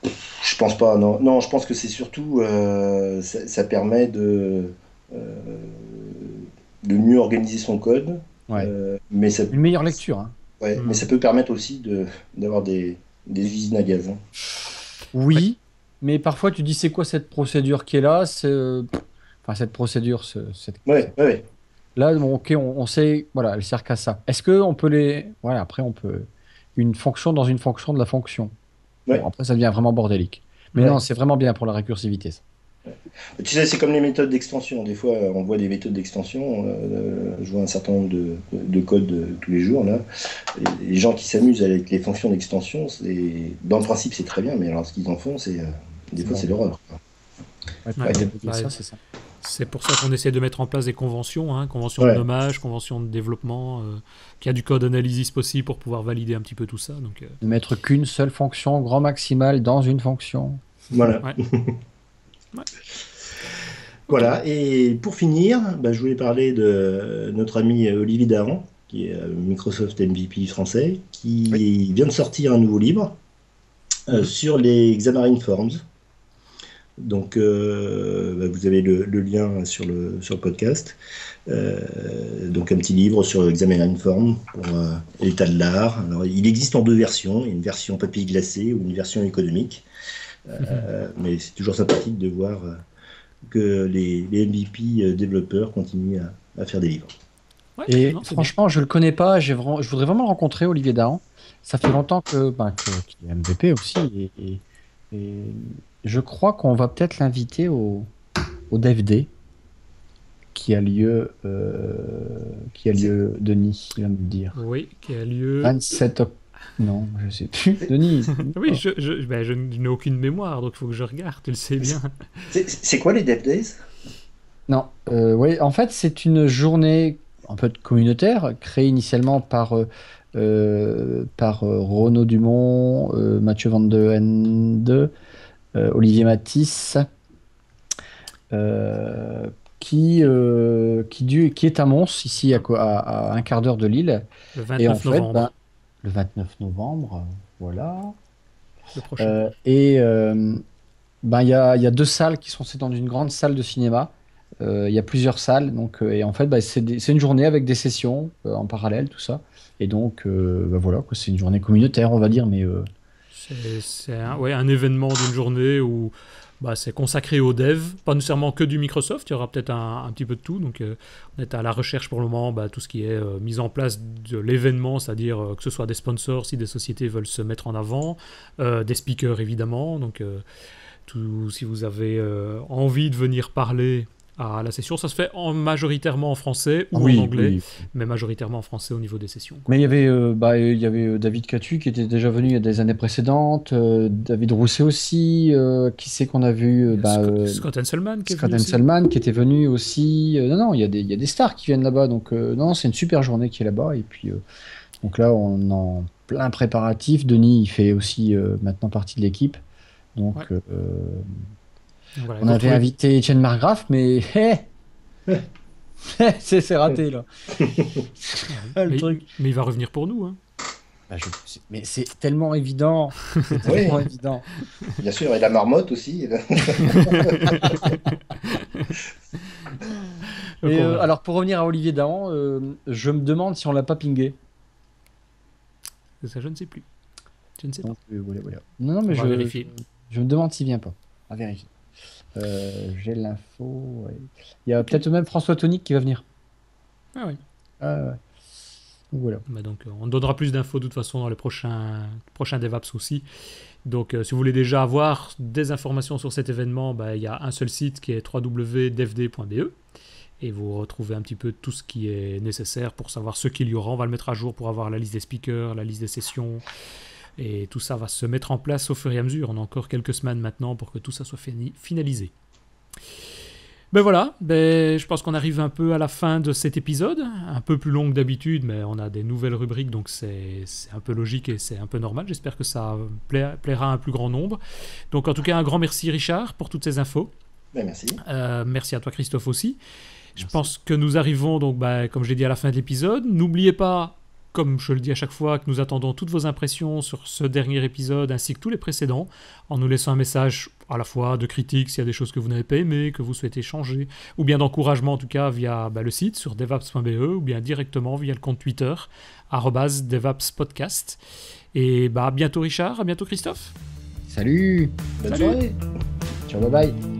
Je pense pas, non. Non, je pense que c'est surtout, ça permet euh, de mieux organiser son code, Ouais. mais ça, Une meilleure lecture, hein. ouais, mais ça peut permettre aussi d'avoir des usines à gaz, hein. Oui, mais parfois tu dis c'est quoi cette procédure qui est là? Enfin, cette procédure, Ouais, ouais, ouais. là, bon, ok, on sait, voilà, elle sert qu'à ça. Est-ce que on peut voilà, après on peut une fonction dans une fonction de la fonction. Bon, Ouais. après ça devient vraiment bordélique. Mais Ouais. non, c'est vraiment bien pour la récursivité, ça. Tu sais, c'est comme les méthodes d'extension. Des fois, on voit des méthodes d'extension. Je vois un certain nombre de codes tous les jours là. Et les gens qui s'amusent avec les fonctions d'extension, dans le principe, c'est très bien, mais alors ce qu'ils en font, des fois, c'est l'horreur, quoi. Ouais, pour Ouais, débugger bah, ça, c'est ça. c'est pour ça qu'on essaie de mettre en place des conventions, hein, conventions de Ouais. nommage, conventions de développement, qu'il y a du code analysis possible pour pouvoir valider un petit peu tout ça. Donc, Ne mettre qu'une seule fonction, grand maximal, dans une fonction. Voilà. ouais. Ouais. Voilà. Et pour finir, bah, je voulais parler de notre ami Olivier Dahan, qui est Microsoft MVP français, qui vient de sortir un nouveau livre sur les Xamarin Forms. Donc, bah, vous avez le lien sur le podcast. Donc, un petit livre sur Xamarin Forms pour l'état de l'art. Alors, il existe en 2 versions. Il y a une version papier glacé ou une version économique. Mais c'est toujours sympathique de voir que les MVP développeurs continuent à faire des livres. Ouais, Et non, c'est franchement, je le connais pas. Je voudrais vraiment le rencontrer, Olivier Dahan. Ça fait longtemps qu'il est MVP aussi. Et je crois qu'on va peut-être l'inviter au Dev Day qui a lieu, Denis, il va me le dire. bien. Oui, qui a lieu. 27 octobre. Non, je sais plus. Denis. Oui, je n'ai aucune mémoire, donc il faut que je regarde, tu le sais bien. C'est quoi les Dev Days? Non, ouais, en fait, c'est une journée un peu communautaire créée initialement par Renaud Dumont, Mathieu Van de Ende, Olivier Matisse, qui est à Mons, ici à un quart d'heure de Lille. Le Et en 29 fait, novembre, le 29 novembre, voilà. le prochain. Il y a 2 salles qui sont c'est dans une grande salle de cinéma. Il y a plusieurs salles, donc et en fait, c'est une journée avec des sessions en parallèle, tout ça. Et donc, voilà, quoi, c'est une journée communautaire, on va dire, mais C'est un événement d'une journée où bah, c'est consacré aux devs, pas nécessairement que du Microsoft, il y aura peut-être un petit peu de tout. Donc on est à la recherche pour le moment, bah, tout ce qui est mise en place de l'événement, c'est-à-dire que ce soit des sponsors si des sociétés veulent se mettre en avant, des speakers évidemment. Donc si vous avez envie de venir parler à la session. Ça se fait majoritairement en français ou Oui, en anglais, oui. mais majoritairement en français au niveau des sessions. Mais il y avait David Catu qui était déjà venu il y a des années précédentes, David Rousset aussi, qui c'est qu'on a vu Scott Henselman qui est Scott venu aussi. Henselman qui était venu aussi. Non, il y a des stars qui viennent là-bas, donc non, c'est une super journée qui est là-bas. Et puis, donc là, on est en plein préparatif. Denis, il fait aussi maintenant partie de l'équipe. Donc, Ouais. Voilà, on avait invité Etienne Margraf, mais c'est raté là. Le truc. Mais il va revenir pour nous. Hein. Mais c'est tellement évident. C'est tellement évident. Bien sûr, et la marmotte aussi. Et, alors, pour revenir à Olivier Dahan, je me demande si on l'a pas pingé. Ça, je ne sais plus. Je ne sais pas. Donc, voilà. Non, mais On va vérifier. je me demande s'il vient pas. À vérifier. J'ai l'info. Ouais. Il y a peut-être même François Tonic qui va venir. Ah oui. Ouais. Voilà. Bah donc, on donnera plus d'infos de toute façon dans les prochains DevApps aussi. Donc, si vous voulez déjà avoir des informations sur cet événement, il y a un seul site qui est www.devd.be et vous retrouvez un petit peu tout ce qui est nécessaire pour savoir ce qu'il y aura. On va le mettre à jour pour avoir la liste des speakers, la liste des sessions et tout ça va se mettre en place au fur et à mesure. On a encore quelques semaines maintenant pour que tout ça soit finalisé. Ben voilà, je pense qu'on arrive un peu à la fin de cet épisode, un peu plus long que d'habitude, mais on a des nouvelles rubriques, donc c'est un peu logique et c'est un peu normal. J'espère que ça plaira à un plus grand nombre. Donc en tout cas, un grand merci Richard pour toutes ces infos. Merci. Merci à toi Christophe aussi. Merci. Je pense que nous arrivons, donc, comme je l'ai dit à la fin de l'épisode, n'oubliez pas, comme je le dis à chaque fois, que nous attendons toutes vos impressions sur ce dernier épisode ainsi que tous les précédents, en nous laissant un message à la fois de critique s'il y a des choses que vous n'avez pas aimées, que vous souhaitez changer, ou bien d'encouragement en tout cas via le site sur devapps.be ou bien directement via le compte Twitter @devapspodcast. Et à bientôt Richard, à bientôt Christophe. Salut. Bonne soirée. Ciao, bye bye.